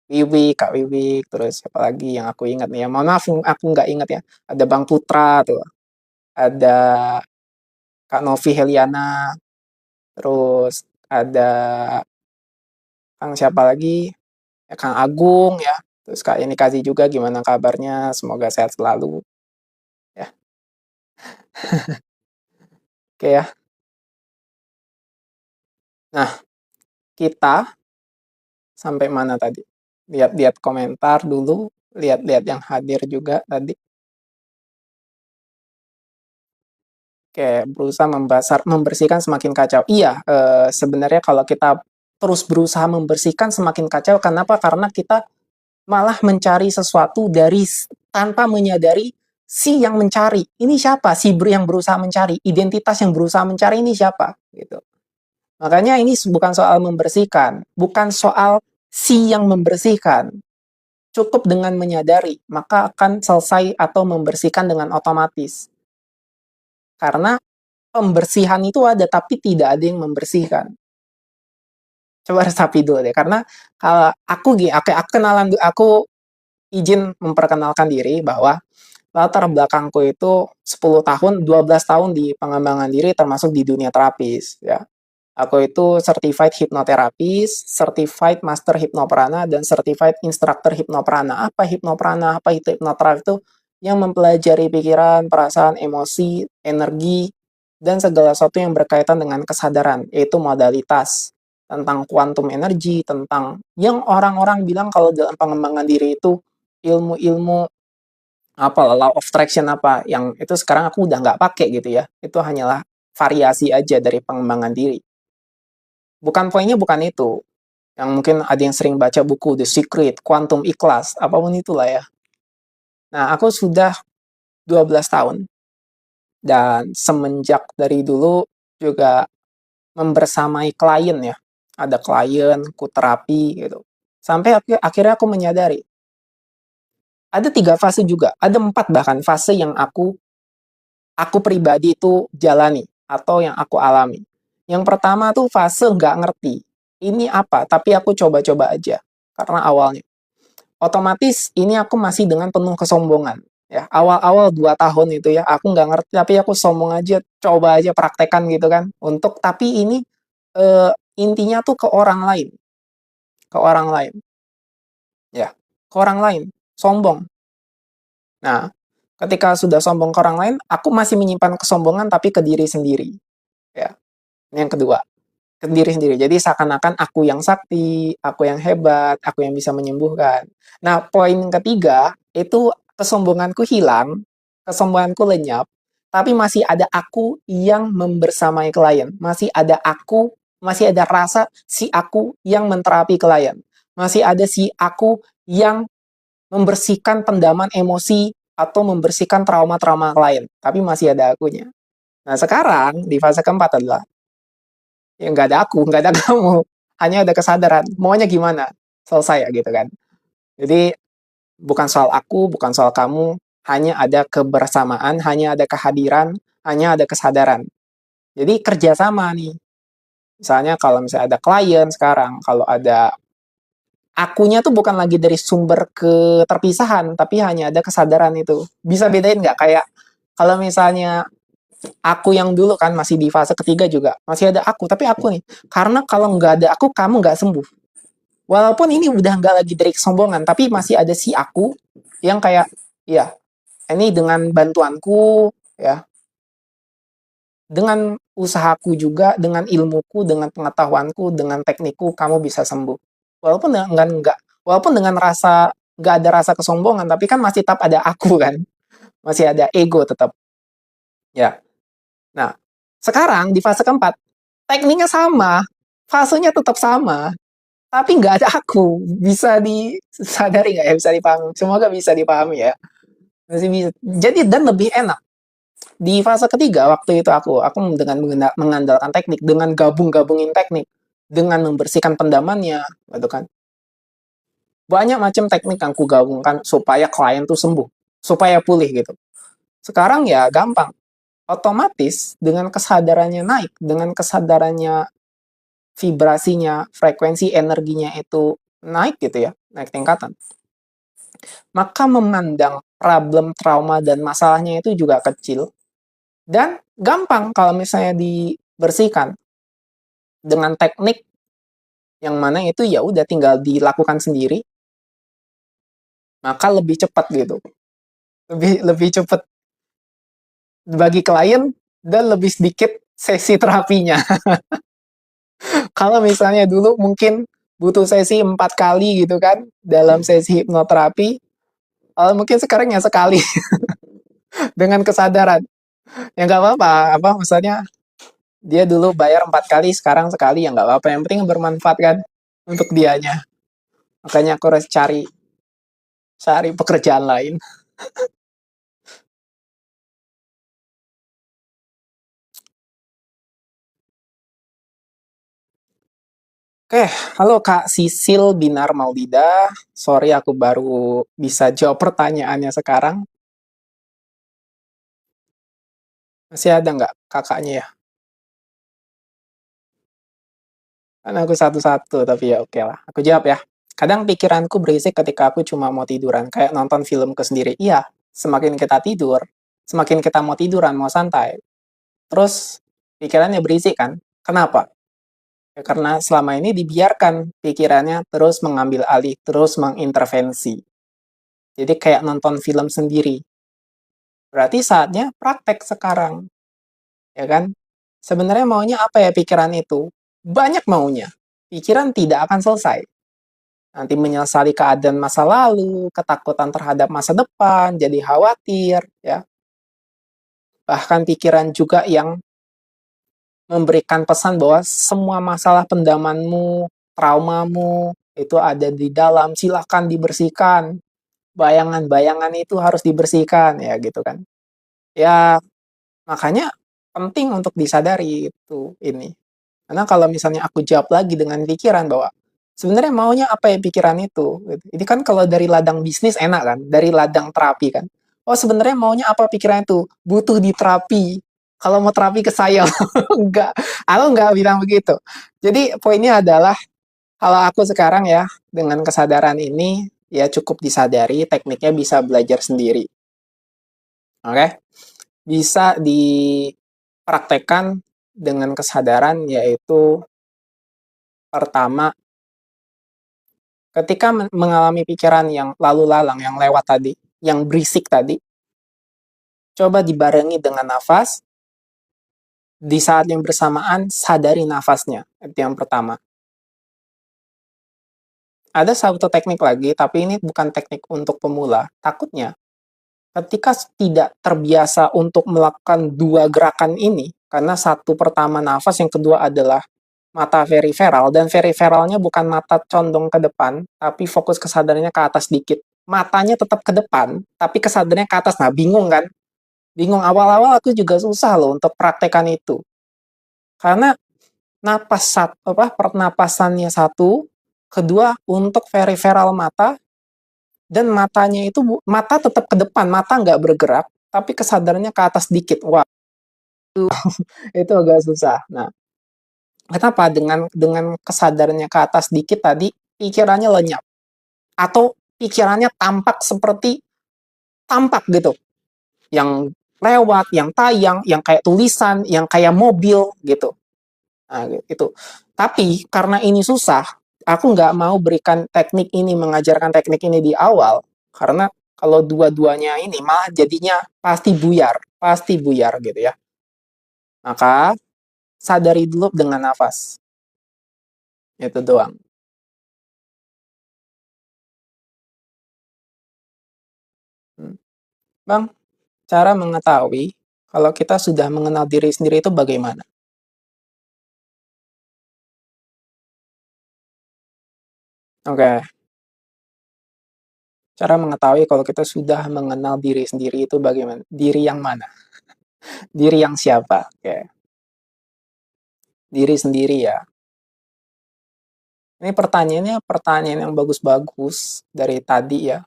Wiwi, Kak Wiwi, terus siapa lagi yang aku ingat nih ya? Mohon maaf, aku nggak ingat ya. Ada Bang Putra tuh, ada Kak Novi Heliana, terus ada Kang siapa lagi? Ya, Kang Agung ya. Terus Kak Yeni Kazi juga gimana kabarnya? Semoga sehat selalu ya. Oke ya. Nah, kita sampai mana tadi? Lihat-lihat komentar dulu, lihat-lihat yang hadir juga tadi. Oke, berusaha membersihkan semakin kacau. Iya, sebenarnya kalau kita terus berusaha membersihkan semakin kacau, kenapa? Karena kita malah mencari sesuatu dari tanpa menyadari si yang mencari. Ini siapa? Si yang berusaha mencari, identitas yang berusaha mencari ini siapa? Gitu. Makanya ini bukan soal membersihkan, bukan soal si yang membersihkan. Cukup dengan menyadari, maka akan selesai atau membersihkan dengan otomatis. Karena pembersihan itu ada, tapi tidak ada yang membersihkan. Coba resapi dulu deh, karena kalau aku kenalan, aku izin memperkenalkan diri bahwa latar belakangku itu 10 tahun, 12 tahun di pengembangan diri termasuk di dunia terapis ya. Aku itu certified hypnotherapist, certified master hypnoprana, dan certified instructor hypnoprana. Apa hypnoprana? Apa itu hipnoterapi itu? Yang mempelajari pikiran, perasaan, emosi, energi, dan segala sesuatu yang berkaitan dengan kesadaran, yaitu modalitas tentang quantum energy, tentang yang orang-orang bilang kalau dalam pengembangan diri itu ilmu-ilmu apa law of attraction apa yang itu sekarang aku udah nggak pakai gitu ya. Itu hanyalah variasi aja dari pengembangan diri. Bukan poinnya bukan itu. Yang mungkin ada yang sering baca buku The Secret, Quantum Ikhlas, apapun itulah ya. Nah, aku sudah 12 tahun dan semenjak dari dulu juga membersamai klien ya. Ada klien, ku terapi gitu. Sampai akhirnya aku menyadari ada 3 fase juga, ada 4 bahkan fase yang aku pribadi itu jalani atau yang aku alami. Yang pertama tuh fase nggak ngerti. Ini apa? Tapi aku coba-coba aja. Karena awalnya. Otomatis ini aku masih dengan penuh kesombongan. Ya, awal-awal 2 tahun itu ya, aku nggak ngerti, tapi aku sombong aja, coba aja praktekan gitu kan. Tapi ini intinya tuh ke orang lain. Ke orang lain. Ya, ke orang lain. Sombong. Nah, ketika sudah sombong ke orang lain, aku masih menyimpan kesombongan tapi ke diri sendiri. Ya, ini yang kedua. ke diri sendiri. Jadi seakan-akan aku yang sakti, aku yang hebat, aku yang bisa menyembuhkan. Nah, poin ketiga itu kesombonganku hilang, kesombonganku lenyap, tapi masih ada aku yang membersamai klien. Masih ada aku, masih ada rasa si aku yang menterapi klien. Masih ada si aku yang membersihkan pendaman emosi atau membersihkan trauma-trauma klien. Tapi masih ada akunya. Nah, sekarang di fase keempat adalah ya nggak ada aku, nggak ada kamu, hanya ada kesadaran. Maunya gimana? Selesai ya gitu kan. Jadi bukan soal aku, bukan soal kamu, hanya ada kebersamaan, hanya ada kehadiran, hanya ada kesadaran. Jadi kerjasama nih. Misalnya kalau misalnya ada klien sekarang, kalau ada akunya tuh bukan lagi dari sumber keterpisahan, tapi hanya ada kesadaran itu. Bisa bedain nggak? Kayak kalau misalnya aku yang dulu kan masih di fase ketiga juga masih ada aku, tapi aku nih karena kalau nggak ada aku kamu nggak sembuh. Walaupun ini udah nggak lagi dari kesombongan, tapi masih ada si aku yang kayak ya ini dengan bantuanku ya, dengan usahaku juga, dengan ilmuku, dengan pengetahuanku, dengan teknikku kamu bisa sembuh. Walaupun dengan nggak, walaupun dengan rasa nggak ada rasa kesombongan, tapi kan masih tetap ada aku kan, masih ada ego tetap ya. Nah, sekarang di fase keempat, tekniknya sama, fasenya tetap sama, tapi nggak ada aku. Bisa disadari nggak ya? Bisa dipahami. Semoga bisa dipahami ya. Masih bisa. Jadi dan lebih enak. Di fase ketiga waktu itu aku dengan mengandalkan teknik, dengan gabung-gabungin teknik, dengan membersihkan pendamannya, gitu kan. Banyak macam teknik yang aku gabungkan supaya klien tuh sembuh, supaya pulih gitu. Sekarang ya gampang, otomatis dengan kesadarannya naik, dengan kesadarannya vibrasinya, frekuensi energinya itu naik gitu ya, naik tingkatan. Maka memandang problem, trauma, dan masalahnya itu juga kecil. Dan gampang kalau misalnya dibersihkan dengan teknik yang mana itu ya udah tinggal dilakukan sendiri, maka lebih cepat gitu. Lebih lebih cepat bagi klien dan lebih sedikit sesi terapinya. Kalau misalnya dulu mungkin butuh sesi 4 kali gitu kan dalam sesi hipnoterapi, mungkin sekarang ya sekali dengan kesadaran. Ya nggak apa-apa, apa maksudnya dia dulu bayar 4 kali, sekarang sekali ya nggak apa-apa. Yang penting bermanfaat kan untuk dianya. Makanya aku harus cari cari pekerjaan lain. Oke, halo Kak Sisil Binar Maulida. Sorry aku baru bisa jawab pertanyaannya sekarang. Masih ada nggak kakaknya ya? Kan aku satu-satu, tapi ya oke lah. Aku jawab ya. Kadang pikiranku berisik ketika aku cuma mau tiduran, kayak nonton film ke sendiri. Iya, semakin kita tidur, semakin kita mau tiduran, mau santai. Terus pikirannya berisik kan? Kenapa? Ya, karena selama ini dibiarkan pikirannya terus mengambil alih, terus mengintervensi. Jadi kayak nonton film sendiri. Berarti saatnya praktek sekarang, ya kan? Sebenarnya maunya apa ya pikiran itu? Banyak maunya. Pikiran tidak akan selesai. Nanti menyesali keadaan masa lalu, ketakutan terhadap masa depan, jadi khawatir, ya. Bahkan pikiran juga yang memberikan pesan bahwa semua masalah pendamanmu, traumamu, itu ada di dalam, silakan dibersihkan. Bayangan-bayangan itu harus dibersihkan, ya gitu kan. Ya, makanya penting untuk disadari itu ini. Karena kalau misalnya aku jawab lagi dengan pikiran bahwa sebenarnya maunya apa ya pikiran itu. Gitu. Ini kan kalau dari ladang bisnis enak kan, dari ladang terapi kan. Oh sebenarnya maunya apa pikiran itu? Butuh diterapi. Kalau mau terapi ke saya, enggak. Aku enggak bilang begitu. Jadi poinnya adalah kalau aku sekarang ya dengan kesadaran ini ya cukup disadari, tekniknya bisa belajar sendiri. Oke? Okay? Bisa dipraktekkan dengan kesadaran yaitu pertama ketika mengalami pikiran yang lalu lalang, yang lewat tadi, yang berisik tadi, coba dibarengi dengan nafas Di saat yang bersamaan, sadari nafasnya. Itu yang pertama. Ada satu teknik lagi, tapi ini bukan teknik untuk pemula. Takutnya, ketika tidak terbiasa untuk melakukan dua gerakan ini, karena satu pertama nafas, yang kedua adalah mata periferal, dan periferalnya bukan mata condong ke depan, tapi fokus kesadarannya ke atas dikit. Matanya tetap ke depan, tapi kesadarannya ke atas. Nah, bingung kan? Bingung. Awal-awal aku juga susah loh untuk praktekan itu. Karena pernapasannya satu, kedua untuk periferal mata, dan matanya itu mata tetap ke depan, mata nggak bergerak, tapi kesadarannya ke atas dikit. Wah, itu agak susah. Nah, kenapa? Dengan kesadarannya ke atas dikit tadi, pikirannya lenyap, atau pikirannya tampak gitu, yang lewat, yang tayang, yang kayak tulisan, yang kayak mobil gitu. Nah, itu. Tapi karena ini susah, aku nggak mau berikan teknik ini, mengajarkan teknik ini di awal, karena kalau dua-duanya ini malah jadinya pasti buyar gitu ya. Maka sadari dulu dengan nafas. Itu doang. Hmm. Bang, cara mengetahui kalau kita sudah mengenal diri sendiri itu bagaimana? Oke, cara mengetahui kalau kita sudah mengenal diri sendiri itu bagaimana? Diri yang mana? Diri yang siapa? Oke, diri sendiri ya. Ini pertanyaannya pertanyaan yang bagus-bagus dari tadi ya.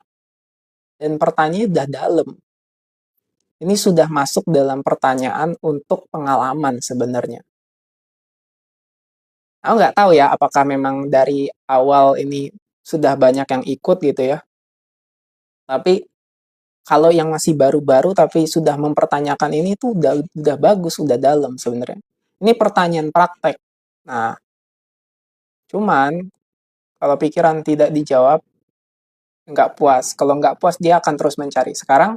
Dan pertanyaannya udah dalam. Ini sudah masuk dalam pertanyaan untuk pengalaman sebenarnya. Aku nggak tahu ya apakah memang dari awal ini sudah banyak yang ikut gitu ya. Tapi kalau yang masih baru-baru tapi sudah mempertanyakan ini tuh udah bagus, udah dalam sebenarnya. Ini pertanyaan praktek. Nah, cuman kalau pikiran tidak dijawab, nggak puas. Kalau nggak puas, dia akan terus mencari. Sekarang,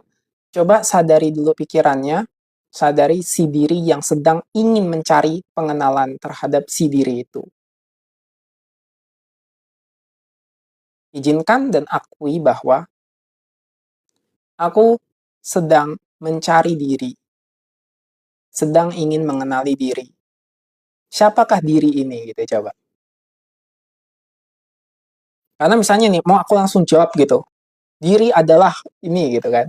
coba sadari dulu pikirannya, sadari si diri yang sedang ingin mencari pengenalan terhadap si diri itu. Izinkan dan akui bahwa aku sedang mencari diri, sedang ingin mengenali diri. Siapakah diri ini gitu coba. Karena misalnya nih, mau aku langsung jawab gitu. Diri adalah ini gitu kan.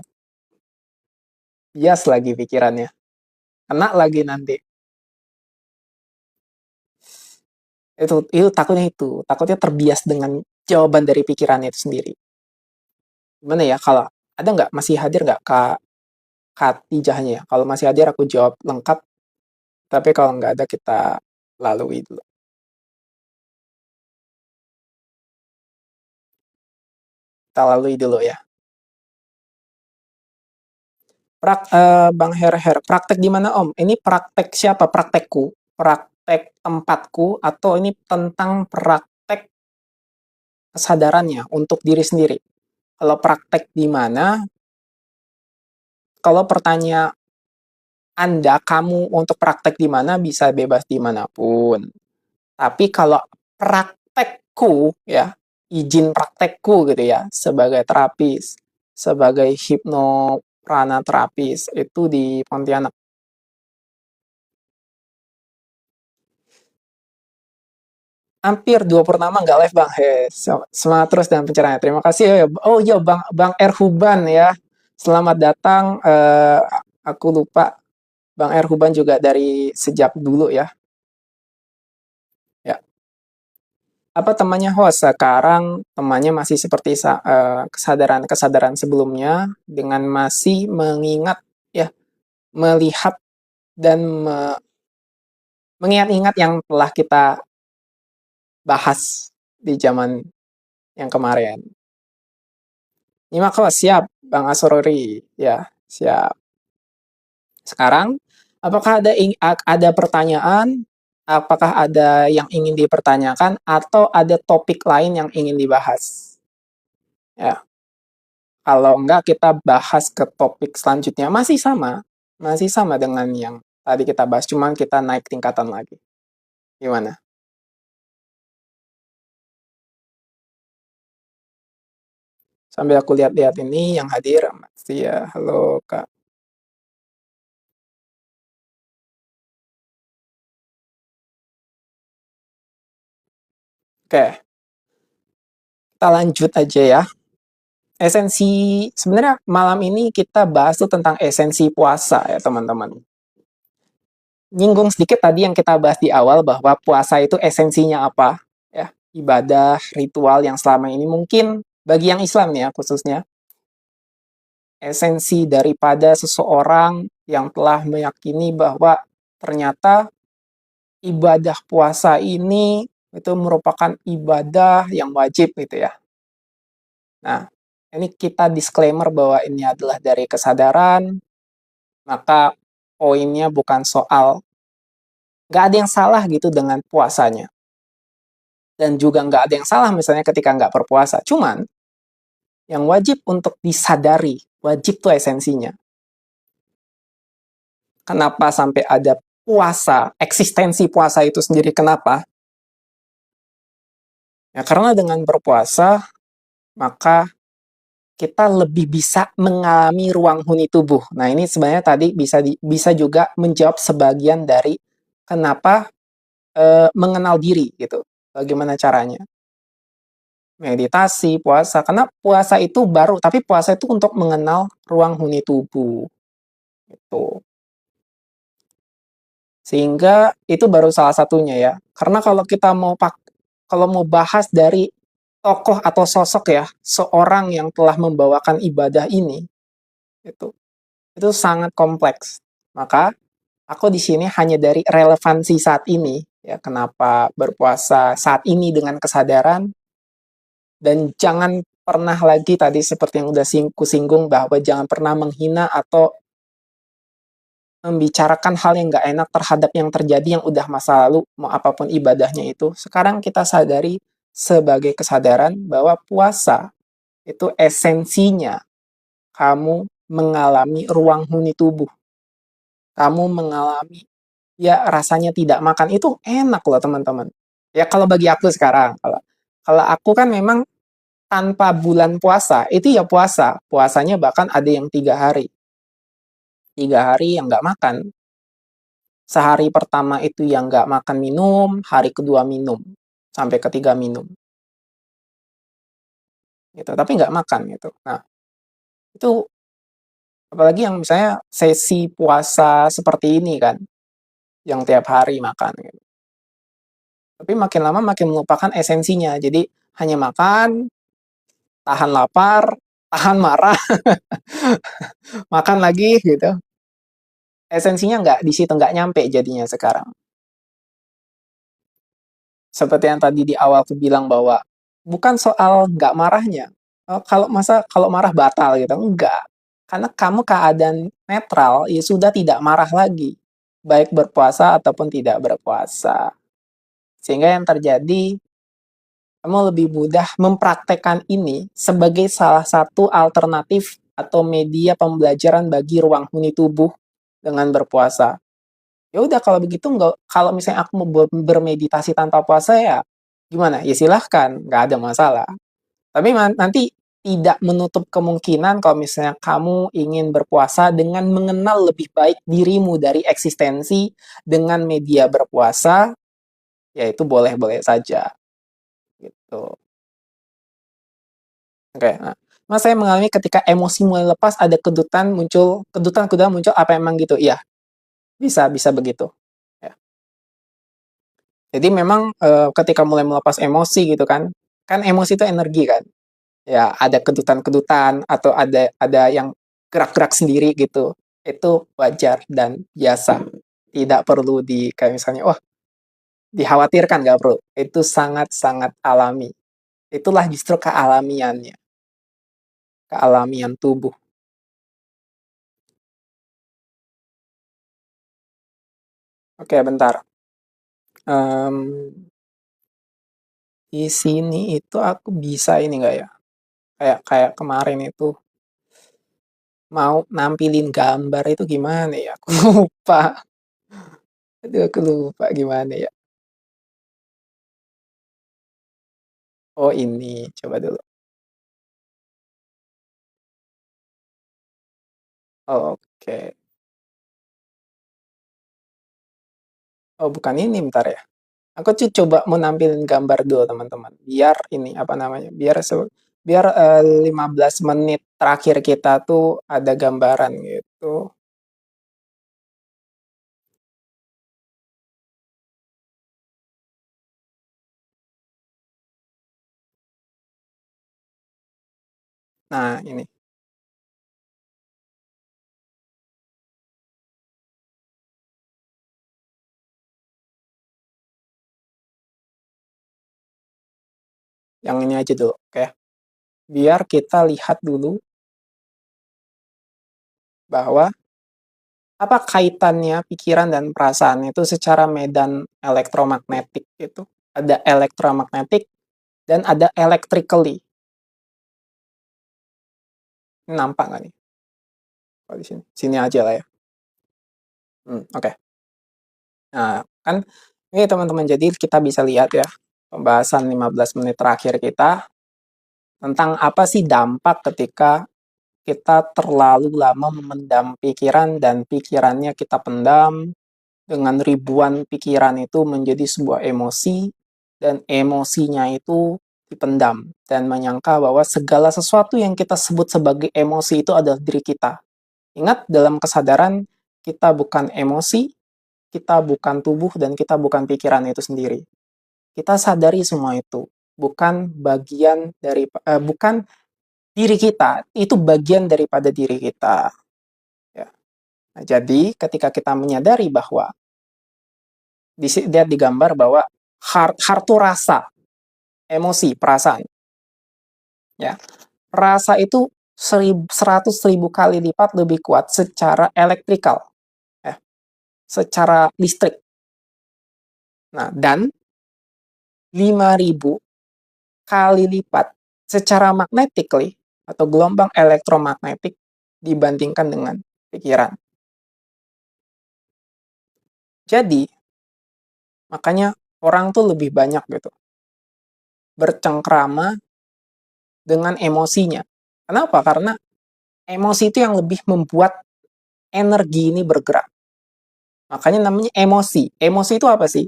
Bias lagi pikirannya. Kena lagi nanti. Itu takutnya itu. Takutnya terbias dengan jawaban dari pikirannya itu sendiri. Gimana ya, kalau ada nggak, masih hadir nggak Kak Katijahnya ya? Kalau masih hadir aku jawab lengkap, tapi kalau nggak ada kita lalui dulu. Kita lalui dulu ya. Bang Her, praktek di mana Om? Ini praktek siapa? Praktekku, praktek tempatku, atau ini tentang praktek kesadarannya untuk diri sendiri? Kalau praktek di mana? Kalau pertanyaan Anda, kamu untuk praktek di mana, bisa bebas dimanapun. Tapi kalau praktekku ya, izin praktekku gitu ya, sebagai terapis, sebagai hipnoprana terapis, itu di Pontianak. Hampir 2 purnama nggak live Bang. Semangat terus dan pencerahan. Terima kasih ya. Oh iya Bang Bang Erhuban ya. Selamat datang. Aku lupa Bang Erhuban juga dari sejak dulu ya. Ya. Apa temannya host sekarang, temannya masih seperti kesadaran-kesadaran sebelumnya, dengan masih mengingat ya, melihat dan mengingat-ingat yang telah kita bahas di zaman yang kemarin. Nyimak host, siap Bang Asorori ya, siap. Sekarang apakah ada pertanyaan, apakah ada yang ingin dipertanyakan, atau ada topik lain yang ingin dibahas? Ya. Kalau enggak, kita bahas ke topik selanjutnya. Masih sama dengan yang tadi kita bahas, cuman kita naik tingkatan lagi. Gimana? Sambil aku lihat-lihat ini yang hadir, masih ya, halo Kak. Oke, kita lanjut aja ya. Esensi, sebenarnya malam ini kita bahas tuh tentang esensi puasa ya teman-teman. Nyinggung sedikit tadi yang kita bahas di awal bahwa puasa itu esensinya apa ya, ibadah, ritual yang selama ini mungkin bagi yang Islam ya khususnya, esensi daripada seseorang yang telah meyakini bahwa ternyata ibadah puasa ini itu merupakan ibadah yang wajib gitu ya. Nah, ini kita disclaimer bahwa ini adalah dari kesadaran, maka poinnya bukan soal nggak ada yang salah gitu dengan puasanya. Dan juga nggak ada yang salah misalnya ketika nggak berpuasa. Cuman, yang wajib untuk disadari, wajib tuh esensinya. Kenapa sampai ada puasa, eksistensi puasa itu sendiri kenapa? Ya karena dengan berpuasa, maka kita lebih bisa mengalami ruang huni tubuh. Nah, ini sebenarnya tadi bisa juga menjawab sebagian dari kenapa mengenal diri gitu. Bagaimana caranya? Meditasi, puasa. Karena puasa itu baru, tapi puasa itu untuk mengenal ruang huni tubuh. Gitu. Sehingga itu baru salah satunya ya. Karena kalau mau bahas dari tokoh atau sosok ya, seorang yang telah membawakan ibadah ini, itu itu sangat kompleks. Maka aku di sini hanya dari relevansi saat ini ya, kenapa berpuasa saat ini dengan kesadaran, dan jangan pernah lagi tadi seperti yang udah singgung bahwa jangan pernah menghina atau membicarakan hal yang nggak enak terhadap yang terjadi yang udah masa lalu, mau apapun ibadahnya itu. Sekarang kita sadari sebagai kesadaran bahwa puasa itu esensinya kamu mengalami ruang huni tubuh. Kamu mengalami, ya rasanya tidak makan itu enak loh teman-teman. Ya kalau bagi aku sekarang, kalau kalau aku kan memang tanpa bulan puasa, itu ya puasa. Puasanya bahkan ada yang 3 hari. 3 hari yang nggak makan. Sehari pertama itu yang nggak makan minum, hari kedua minum, sampai ketiga minum. Gitu. Tapi nggak makan gitu. Nah, itu apalagi yang misalnya sesi puasa seperti ini kan, yang tiap hari makan. Gitu. Tapi makin lama makin melupakan esensinya. Jadi hanya makan, tahan lapar, tahan marah, makan lagi gitu. Esensinya nggak di situ, nggak nyampe jadinya sekarang. Seperti yang tadi di awal aku bilang bahwa bukan soal nggak marahnya. Kalau marah batal gitu, enggak. Karena kamu keadaan netral, ya sudah tidak marah lagi. Baik berpuasa ataupun tidak berpuasa. Sehingga yang terjadi, kamu lebih mudah mempraktekkan ini sebagai salah satu alternatif atau media pembelajaran bagi ruang huni tubuh dengan berpuasa. Ya udah kalau begitu nggak, kalau misalnya aku mau bermeditasi tanpa puasa ya gimana? Ya silahkan, nggak ada masalah. Tapi nanti tidak menutup kemungkinan kalau misalnya kamu ingin berpuasa dengan mengenal lebih baik dirimu dari eksistensi dengan media berpuasa, ya itu boleh-boleh saja gitu. Oke, nah, mas saya mengalami ketika emosi mulai lepas ada kedutan muncul apa emang gitu? Iya, bisa bisa begitu. Ya. Jadi memang ketika mulai melepas emosi gitu kan emosi itu energi kan. Ya ada kedutan-kedutan atau ada yang gerak-gerak sendiri gitu. Itu wajar dan biasa. Tidak perlu kayak misalnya, wah dikhawatirkan nggak perlu. Itu sangat-sangat alami. Itulah justru kealamiannya. Kealamian tubuh. Oke, bentar. Em, di sini itu aku bisa ini nggak ya? Kayak kayak kemarin itu mau nampilin gambar itu gimana ya? Aku lupa. Aduh, aku lupa gimana ya. Oh, ini. Coba dulu. Oh, oke. Oh, bukan ini, bentar ya. Aku coba mau nampilin gambar dulu, teman-teman. Biar ini, apa namanya, biar 15 menit terakhir kita tuh ada gambaran gitu. Nah, ini. Yang ini aja dulu, oke. Biar kita lihat dulu bahwa apa kaitannya pikiran dan perasaan itu secara medan elektromagnetik itu. Ada elektromagnetik dan ada electrically. Ini nampak nggak nih? Kalau di sini, sini aja lah ya. Oke. Nah, kan ini teman-teman, jadi kita bisa lihat ya pembahasan 15 menit terakhir kita tentang apa sih dampak ketika kita terlalu lama memendam pikiran dan pikirannya kita pendam dengan ribuan pikiran itu menjadi sebuah emosi dan emosinya itu dipendam dan menyangka bahwa segala sesuatu yang kita sebut sebagai emosi itu adalah diri kita. Ingat, dalam kesadaran kita bukan emosi, kita bukan tubuh, dan kita bukan pikiran itu sendiri. Kita sadari semua itu bukan bagian dari bukan diri kita, itu bagian daripada diri kita. Ya. Nah, jadi ketika kita menyadari bahwa lihat di gambar bahwa heart itu rasa, emosi, perasaan. Ya, rasa itu 100.000 kali lipat lebih kuat secara elektrikal, ya, secara listrik. Nah, dan 5.000 kali lipat secara magnetically atau gelombang elektromagnetik dibandingkan dengan pikiran. Jadi, makanya orang tuh lebih banyak gitu bercengkrama dengan emosinya. Kenapa? Karena emosi itu yang lebih membuat energi ini bergerak. Makanya namanya emosi. Emosi itu apa sih?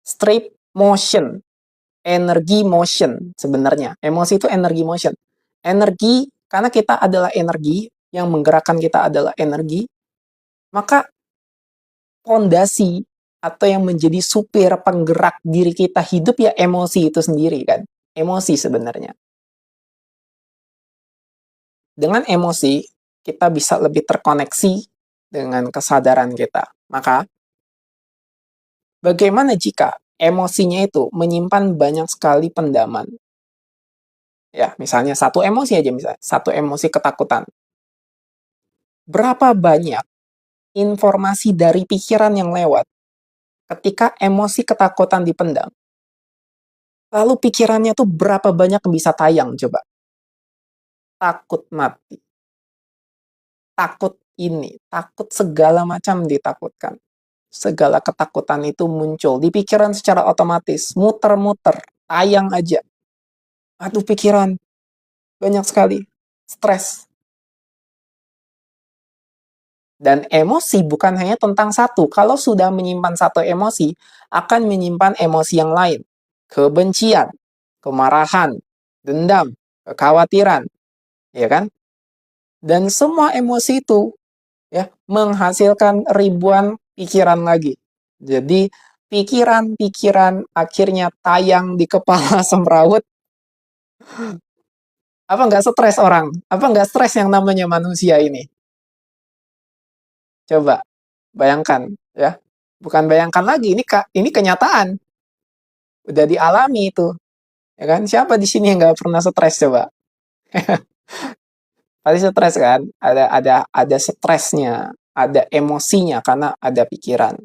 Straight motion. Energi motion sebenarnya. Emosi itu energi motion. Energi, karena kita adalah energi, yang menggerakkan kita adalah energi, maka fondasi atau yang menjadi supir penggerak diri kita hidup ya emosi itu sendiri kan. Emosi sebenarnya. Dengan emosi, kita bisa lebih terkoneksi dengan kesadaran kita. Maka, bagaimana jika emosinya itu menyimpan banyak sekali pendaman? Ya, misalnya satu emosi aja, misalnya satu emosi ketakutan. Berapa banyak informasi dari pikiran yang lewat ketika emosi ketakutan dipendam? Lalu pikirannya tuh berapa banyak yang bisa tayang coba? Takut mati, takut ini, takut segala macam ditakutkan. Segala ketakutan itu muncul di pikiran secara otomatis, muter-muter, tayang aja. Aduh, pikiran, banyak sekali, stres. Dan emosi bukan hanya tentang satu. Kalau sudah menyimpan satu emosi, akan menyimpan emosi yang lain. Kebencian, kemarahan, dendam, kekhawatiran, ya kan? Dan semua emosi itu ya menghasilkan ribuan pikiran lagi. Jadi pikiran-pikiran akhirnya tayang di kepala semrawut. Apa nggak stres orang? Apa nggak stres yang namanya manusia ini? Coba bayangkan ya. Bukan bayangkan lagi, ini kenyataan. Udah dialami itu, ya kan? Siapa di sini yang nggak pernah stres coba? Pasti stres kan? Ada stresnya, ada emosinya karena ada pikiran.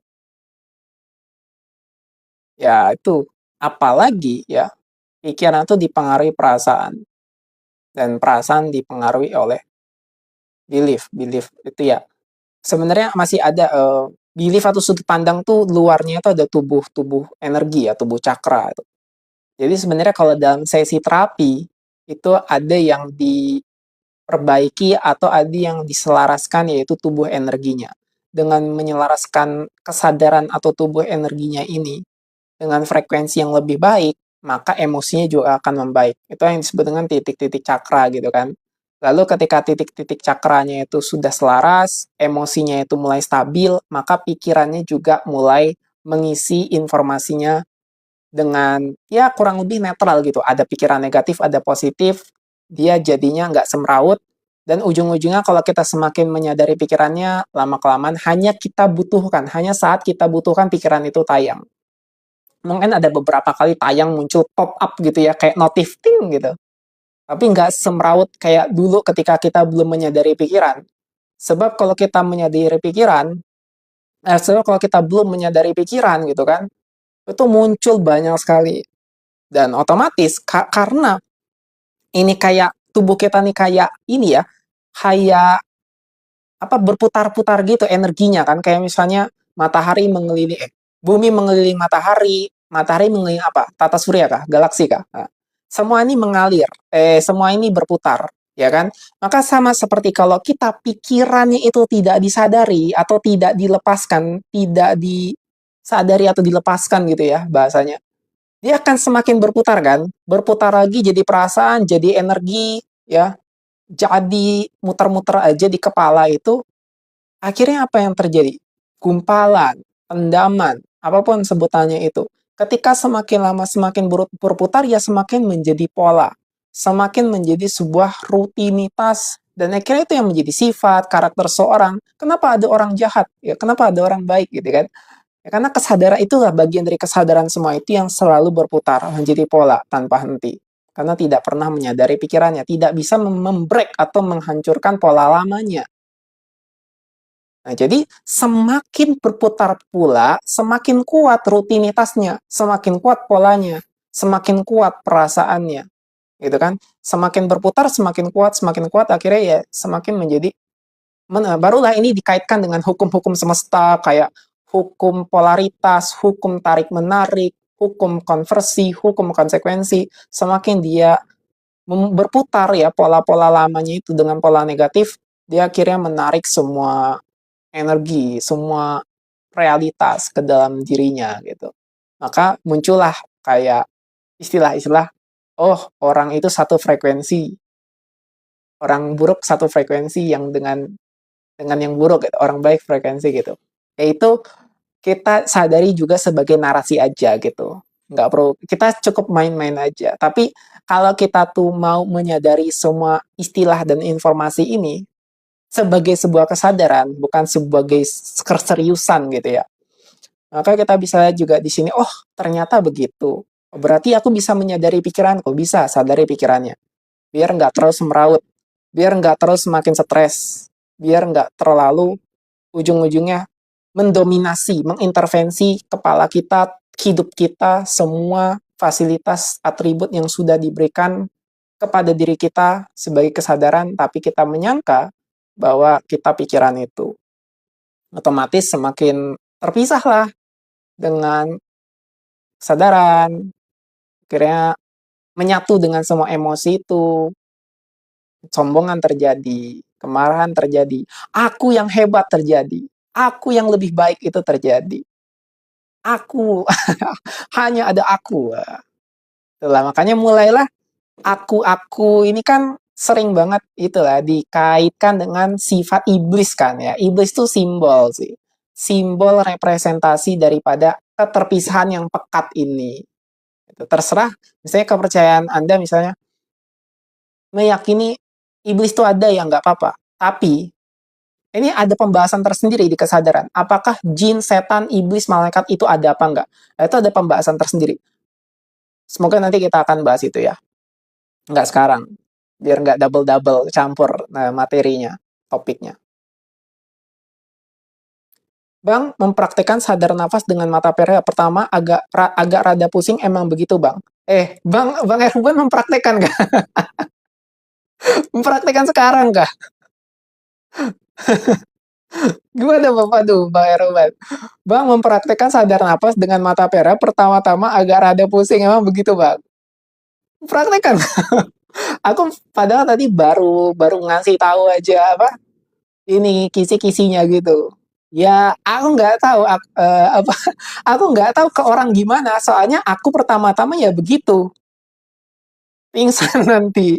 Ya itu, apalagi ya pikiran itu dipengaruhi perasaan dan perasaan dipengaruhi oleh belief itu ya. Sebenarnya masih ada belief atau sudut pandang tuh luarnya itu ada tubuh energi ya, tubuh cakra. Jadi sebenarnya kalau dalam sesi terapi itu ada yang diperbaiki atau ada yang diselaraskan yaitu tubuh energinya. Dengan menyelaraskan kesadaran atau tubuh energinya ini dengan frekuensi yang lebih baik, maka emosinya juga akan membaik. Itu yang disebut dengan titik-titik cakra gitu kan. Lalu ketika titik-titik cakranya itu sudah selaras, emosinya itu mulai stabil, maka pikirannya juga mulai mengisi informasinya dengan ya kurang lebih netral gitu. Ada pikiran negatif, ada positif, dia jadinya nggak semrawut, dan ujung-ujungnya kalau kita semakin menyadari pikirannya, lama-kelamaan hanya kita butuhkan, hanya saat kita butuhkan pikiran itu tayang. Mungkin ada beberapa kali tayang muncul pop up gitu ya, kayak notif ting gitu. Tapi nggak semrawut kayak dulu ketika kita belum menyadari pikiran. Sebab kalau kita menyadari pikiran, sebab kalau kita belum menyadari pikiran gitu kan, itu muncul banyak sekali. Dan otomatis karena ini kayak tubuh kita nih kayak ini ya, kayak apa berputar-putar gitu energinya kan, kayak misalnya matahari mengelilingi bumi mengelilingi matahari, matahari mengelilingi apa? Tata surya kah? Galaksi kah? Nah, semua ini mengalir, semua ini berputar, ya kan? Maka sama seperti kalau kita pikirannya itu tidak disadari atau tidak dilepaskan, tidak disadari atau dilepaskan gitu ya bahasanya. Dia akan semakin berputar kan? Berputar lagi jadi perasaan, jadi energi, ya. Jadi muter-muter aja di kepala itu, akhirnya apa yang terjadi? Gumpalan, tendaman, apapun sebutannya itu. Ketika semakin lama semakin berputar, ya semakin menjadi pola. Semakin menjadi sebuah rutinitas. Dan akhirnya itu yang menjadi sifat, karakter seorang. Kenapa ada orang jahat? Ya, kenapa ada orang baik gitu kan? Ya, karena kesadaran itulah bagian dari kesadaran semua itu yang selalu berputar, menjadi pola tanpa henti. Karena tidak pernah menyadari pikirannya, tidak bisa membreak atau menghancurkan pola lamanya. Nah, jadi semakin berputar pula, semakin kuat rutinitasnya, semakin kuat polanya, semakin kuat perasaannya, gitu kan? Semakin berputar, semakin kuat, akhirnya ya semakin menjadi barulah ini dikaitkan dengan hukum-hukum semesta kayak hukum polaritas, hukum tarik-menarik, hukum konversi, hukum konsekuensi. Semakin dia berputar ya pola-pola lamanya itu dengan pola negatif, dia akhirnya menarik semua energi, semua realitas ke dalam dirinya gitu. Maka muncullah kayak istilah-istilah, oh orang itu satu frekuensi, orang buruk satu frekuensi yang dengan yang buruk gitu. Orang baik frekuensi gitu. Yaitu kita sadari juga sebagai narasi aja gitu. Nggak perlu, kita cukup main-main aja. Tapi kalau kita tuh mau menyadari semua istilah dan informasi ini sebagai sebuah kesadaran, bukan sebagai keseriusan gitu ya. Maka kita bisa lihat juga di sini, oh ternyata begitu. Berarti aku bisa menyadari pikiranku, bisa sadari pikirannya. Biar nggak terus semeraut, biar nggak terus semakin stres, biar nggak terlalu ujung-ujungnya mendominasi, mengintervensi kepala kita, hidup kita, semua fasilitas atribut yang sudah diberikan kepada diri kita sebagai kesadaran, tapi kita menyangka bahwa kita pikiran itu. Otomatis semakin terpisahlah dengan kesadaran, akhirnya menyatu dengan semua emosi itu, sombongan terjadi, kemarahan terjadi, aku yang hebat terjadi, aku yang lebih baik itu terjadi. Aku, hanya ada aku. Itulah, makanya mulailah aku ini kan sering banget itulah dikaitkan dengan sifat iblis kan ya. Iblis itu simbol sih. Simbol representasi daripada keterpisahan yang pekat ini. Itu terserah, misalnya kepercayaan Anda misalnya meyakini iblis itu ada ya nggak apa-apa. Tapi ini ada pembahasan tersendiri di kesadaran. Apakah jin, setan, iblis, malaikat itu ada apa enggak? Nah, itu ada pembahasan tersendiri. Semoga nanti kita akan bahas itu ya. Enggak sekarang. Biar enggak double-double campur materinya, topiknya. Bang, mempraktekkan sadar nafas dengan mata pereha pertama agak rada pusing, emang begitu, Bang? Bang Erwin mempraktekkan nggak? Mempraktekkan sekarang nggak? Gimana Bapak tuh, Bang Erobat? Bang mempraktekkan sadar napas dengan mata merah pertama-tama agak rada pusing, emang begitu Bang? Praktekkan. Aku padahal tadi baru baru ngasih tahu aja apa ini kisi-kisinya gitu. Ya aku nggak tahu apa aku nggak tahu ke orang gimana. Soalnya aku pertama-tama ya begitu pingsan nanti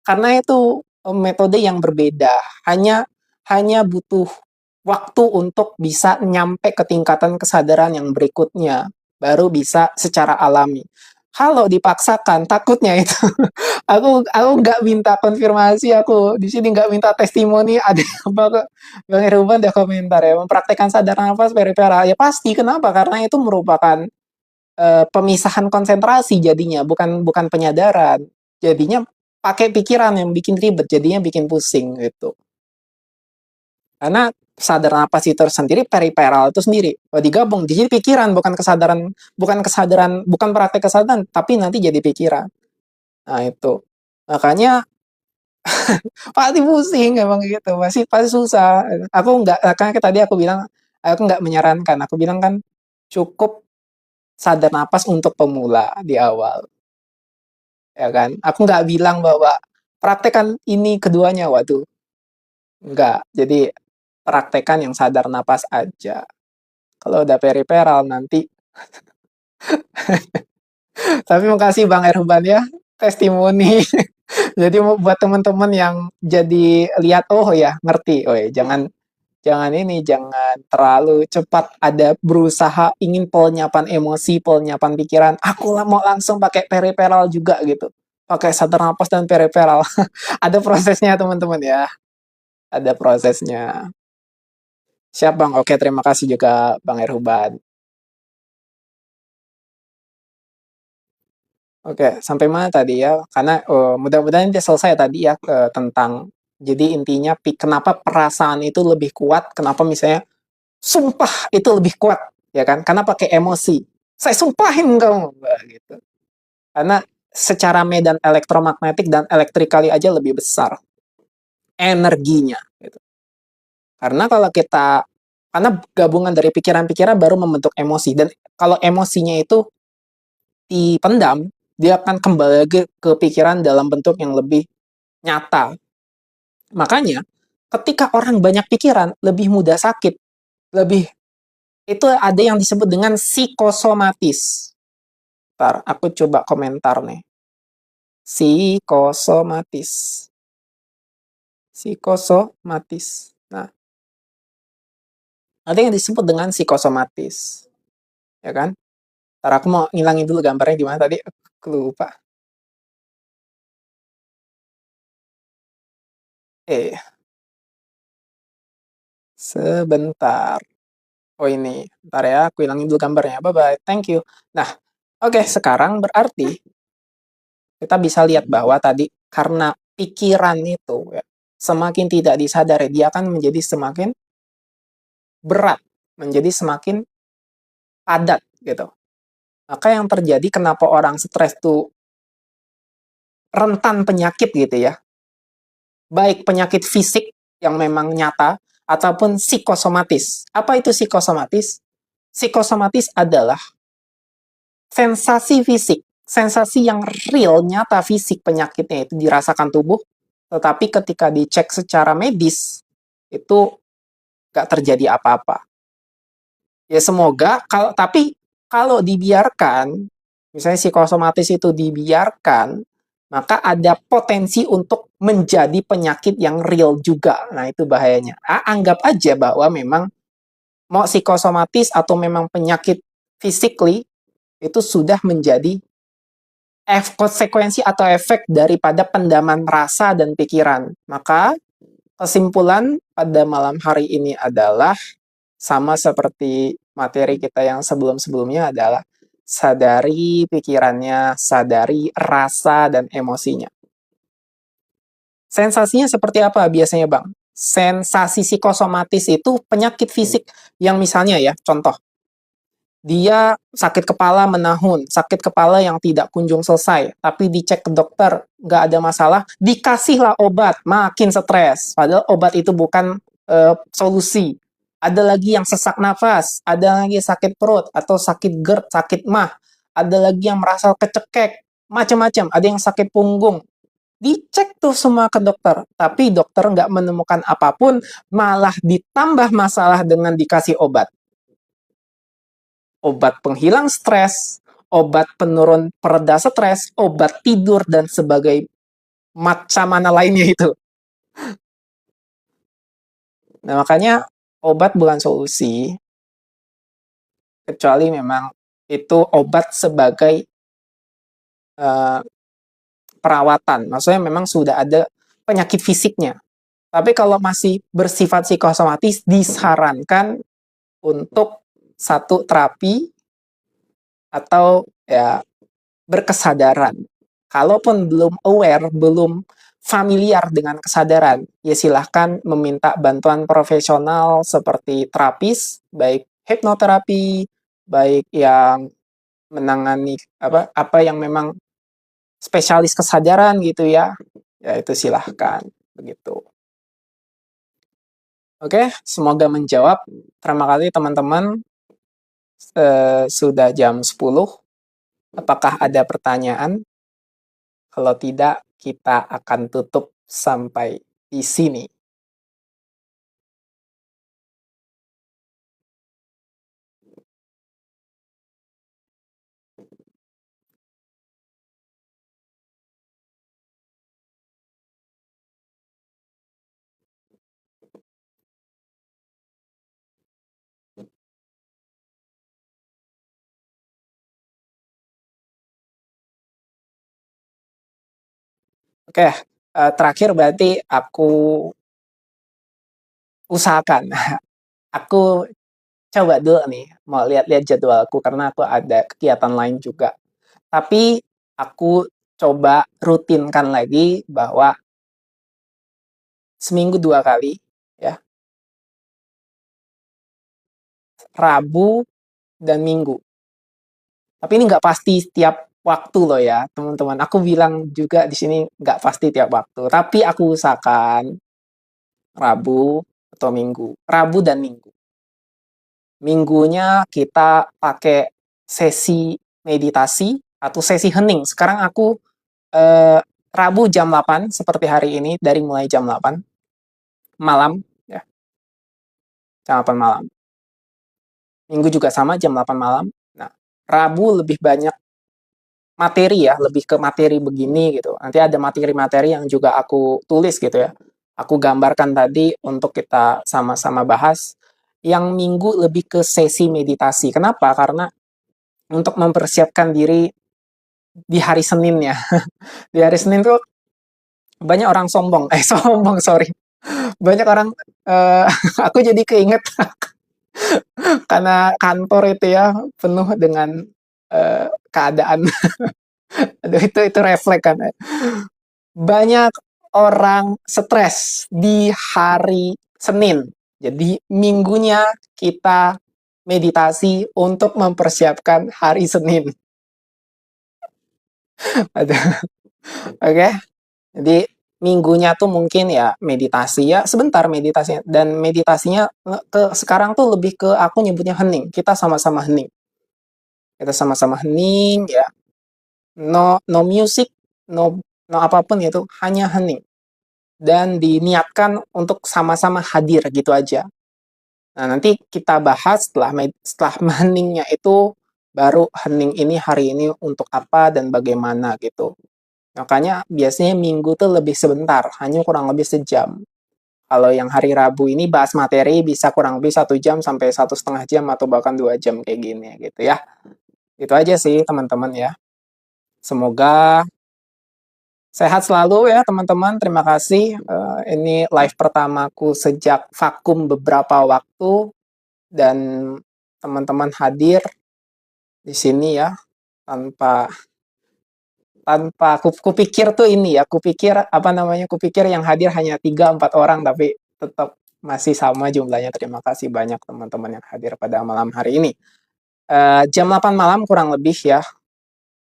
karena itu metode yang berbeda. Hanya hanya butuh waktu untuk bisa nyampe ke tingkatan kesadaran yang berikutnya, baru bisa secara alami. Kalau dipaksakan, takutnya itu aku nggak minta konfirmasi, aku di sini nggak minta testimoni, ada apa kok Bang Irwan ada komentar ya, mempraktekkan sadar nafas peripheral ya pasti, kenapa? Karena itu merupakan pemisahan konsentrasi jadinya, bukan bukan penyadaran. Jadinya pakai pikiran yang bikin ribet, jadinya bikin pusing gitu. Karena sadar napas itu sendiri, periperal itu sendiri. Kalau digabung, jadi pikiran, bukan praktek kesadaran, tapi nanti jadi pikiran. Nah itu. Makanya pasti pusing emang gitu, pasti susah. Aku nggak, karena tadi aku bilang, aku nggak menyarankan. Aku bilang kan cukup sadar napas untuk pemula di awal, ya kan? Aku nggak bilang bahwa praktekkan ini keduanya, waduh, nggak. Jadi praktekkan yang sadar napas aja. Kalau udah periperal nanti. Tapi makasih Bang Erban ya, testimoni. Jadi buat teman-teman yang jadi lihat, oh ya ngerti, oh ya jangan jangan ini, jangan terlalu cepat ada berusaha ingin penyapan emosi, penyapan pikiran. Aku lah mau langsung pakai periperal juga gitu, pakai sadar nafas dan periperal. Ada prosesnya teman-teman ya, ada prosesnya. Siap Bang, oke terima kasih juga Bang Erban. Oke, sampai mana tadi ya? Karena mudah-mudahan dia selesai tadi ya tentang jadi intinya kenapa perasaan itu lebih kuat, kenapa misalnya sumpah itu lebih kuat, ya kan? Karena pakai emosi. Saya sumpahin kamu, gitu. Karena secara medan elektromagnetik dan elektrikali aja lebih besar energinya, gitu. Karena kalau kita karena gabungan dari pikiran-pikiran baru membentuk emosi, dan kalau emosinya itu dipendam, dia akan kembali lagi ke pikiran dalam bentuk yang lebih nyata. Makanya, ketika orang banyak pikiran, lebih mudah sakit. Lebih itu ada yang disebut dengan psikosomatis. Ntar, aku coba komentar nih. Psikosomatis. Psikosomatis. Nah, ada yang disebut dengan psikosomatis. Ya kan? Ntar aku mau ngilangin dulu gambarnya gimana tadi. Aku lupa. Sebentar. Oh ini, ntar ya, aku hilangin dulu gambarnya. Bye-bye, thank you. Nah, oke, sekarang berarti kita bisa lihat bahwa tadi karena pikiran itu ya, semakin tidak disadari, dia akan menjadi semakin berat, menjadi semakin padat gitu. Maka yang terjadi kenapa orang stres tuh rentan penyakit gitu ya. Baik penyakit fisik yang memang nyata ataupun psikosomatis. Apa itu psikosomatis? Psikosomatis adalah sensasi fisik, sensasi yang real, nyata fisik penyakitnya itu dirasakan tubuh, tetapi ketika dicek secara medis, itu nggak terjadi apa-apa. Ya semoga, tapi kalau dibiarkan, misalnya psikosomatis itu dibiarkan, maka ada potensi untuk menjadi penyakit yang real juga. Nah itu bahayanya. Anggap aja bahwa memang mau psikosomatis atau memang penyakit physically, itu sudah menjadi konsekuensi atau efek daripada pendaman rasa dan pikiran. Maka kesimpulan pada malam hari ini adalah sama seperti materi kita yang sebelum-sebelumnya adalah sadari pikirannya, sadari rasa dan emosinya. Sensasinya seperti apa biasanya Bang? Sensasi psikosomatis itu penyakit fisik yang misalnya ya, contoh, dia sakit kepala menahun, sakit kepala yang tidak kunjung selesai, tapi dicek ke dokter, nggak ada masalah, dikasihlah obat, makin stres. Padahal obat itu bukan solusi. Ada lagi yang sesak nafas, ada lagi sakit perut atau sakit GERD, sakit mah, ada lagi yang merasa kecekek, macam-macam, ada yang sakit punggung. Dicek tuh semua ke dokter, tapi dokter nggak menemukan apapun, malah ditambah masalah dengan dikasih obat. Obat penghilang stres, obat penurun pereda stres, obat tidur, dan sebagai macam mana lainnya itu. Nah, makanya obat bukan solusi, kecuali memang itu obat sebagai uh, perawatan. Maksudnya memang sudah ada penyakit fisiknya. Tapi kalau masih bersifat psikosomatis, disarankan untuk satu terapi atau ya berkesadaran. Kalaupun belum aware, belum familiar dengan kesadaran, ya silahkan meminta bantuan profesional seperti terapis, baik hipnoterapi, baik yang menangani apa yang memang spesialis kesadaran gitu ya. Ya itu silahkan begitu. Oke, semoga menjawab. Terima kasih teman-teman. Sudah jam 10. Apakah ada pertanyaan? Kalau tidak, kita akan tutup sampai di sini. Oke, terakhir berarti aku usahakan. Aku coba dulu nih, mau lihat-lihat jadwalku karena aku ada kegiatan lain juga. Tapi aku coba rutinkan lagi bahwa seminggu 2 kali, ya, Rabu dan Minggu. Tapi ini nggak pasti setiap waktu loh ya, teman-teman. Aku bilang juga di sini nggak pasti tiap waktu. Tapi aku usahakan Rabu atau Minggu. Rabu dan Minggu. Minggunya kita pakai sesi meditasi atau sesi hening. Sekarang aku Rabu jam 8 seperti hari ini, dari mulai jam 8 malam, ya, jam 8 malam. Minggu juga sama jam 8 malam. Nah, Rabu lebih banyak materi ya, lebih ke materi begini gitu. Nanti ada materi-materi yang juga aku tulis gitu ya. Aku gambarkan tadi untuk kita sama-sama bahas. Yang Minggu lebih ke sesi meditasi. Kenapa? Karena untuk mempersiapkan diri di hari Senin ya. Di hari Senin tuh banyak orang sombong. Sombong, sorry. Banyak orang, uh, aku jadi keinget karena kantor itu ya penuh dengan keadaan. Aduh, itu refleks kan. Banyak orang stres di hari Senin. Jadi minggunya kita meditasi untuk mempersiapkan hari Senin. Oke, okay? Jadi minggunya tuh mungkin ya meditasi ya sebentar meditasinya, dan meditasinya ke sekarang tuh lebih ke aku nyebutnya hening. Kita sama-sama hening. Kita sama-sama hening ya. No no music, no no apapun itu, hanya hening. Dan diniatkan untuk sama-sama hadir gitu aja. Nah, nanti kita bahas setelah heningnya itu, baru hening ini hari ini untuk apa dan bagaimana gitu. Makanya biasanya minggu tuh lebih sebentar, hanya kurang lebih sejam. Kalau yang hari Rabu ini bahas materi bisa kurang lebih 1 jam sampai 1,5 jam atau bahkan 2 jam kayak gini gitu ya. Itu aja sih teman-teman ya. Semoga sehat selalu ya teman-teman. Terima kasih. Ini live pertamaku sejak vakum beberapa waktu, dan teman-teman hadir di sini ya tanpa tanpa kupikir tuh ini ya, kupikir yang hadir hanya 3-4 orang, tapi tetap masih sama jumlahnya. Terima kasih banyak teman-teman yang hadir pada malam hari ini. Jam 8 malam kurang lebih ya,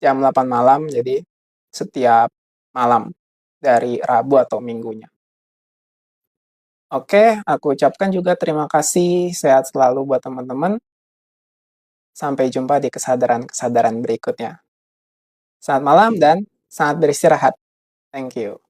jam 8 malam, jadi setiap malam dari Rabu atau Minggunya. Oke, aku ucapkan juga terima kasih, sehat selalu buat teman-teman. Sampai jumpa di kesadaran-kesadaran berikutnya. Selamat malam dan selamat beristirahat. Thank you.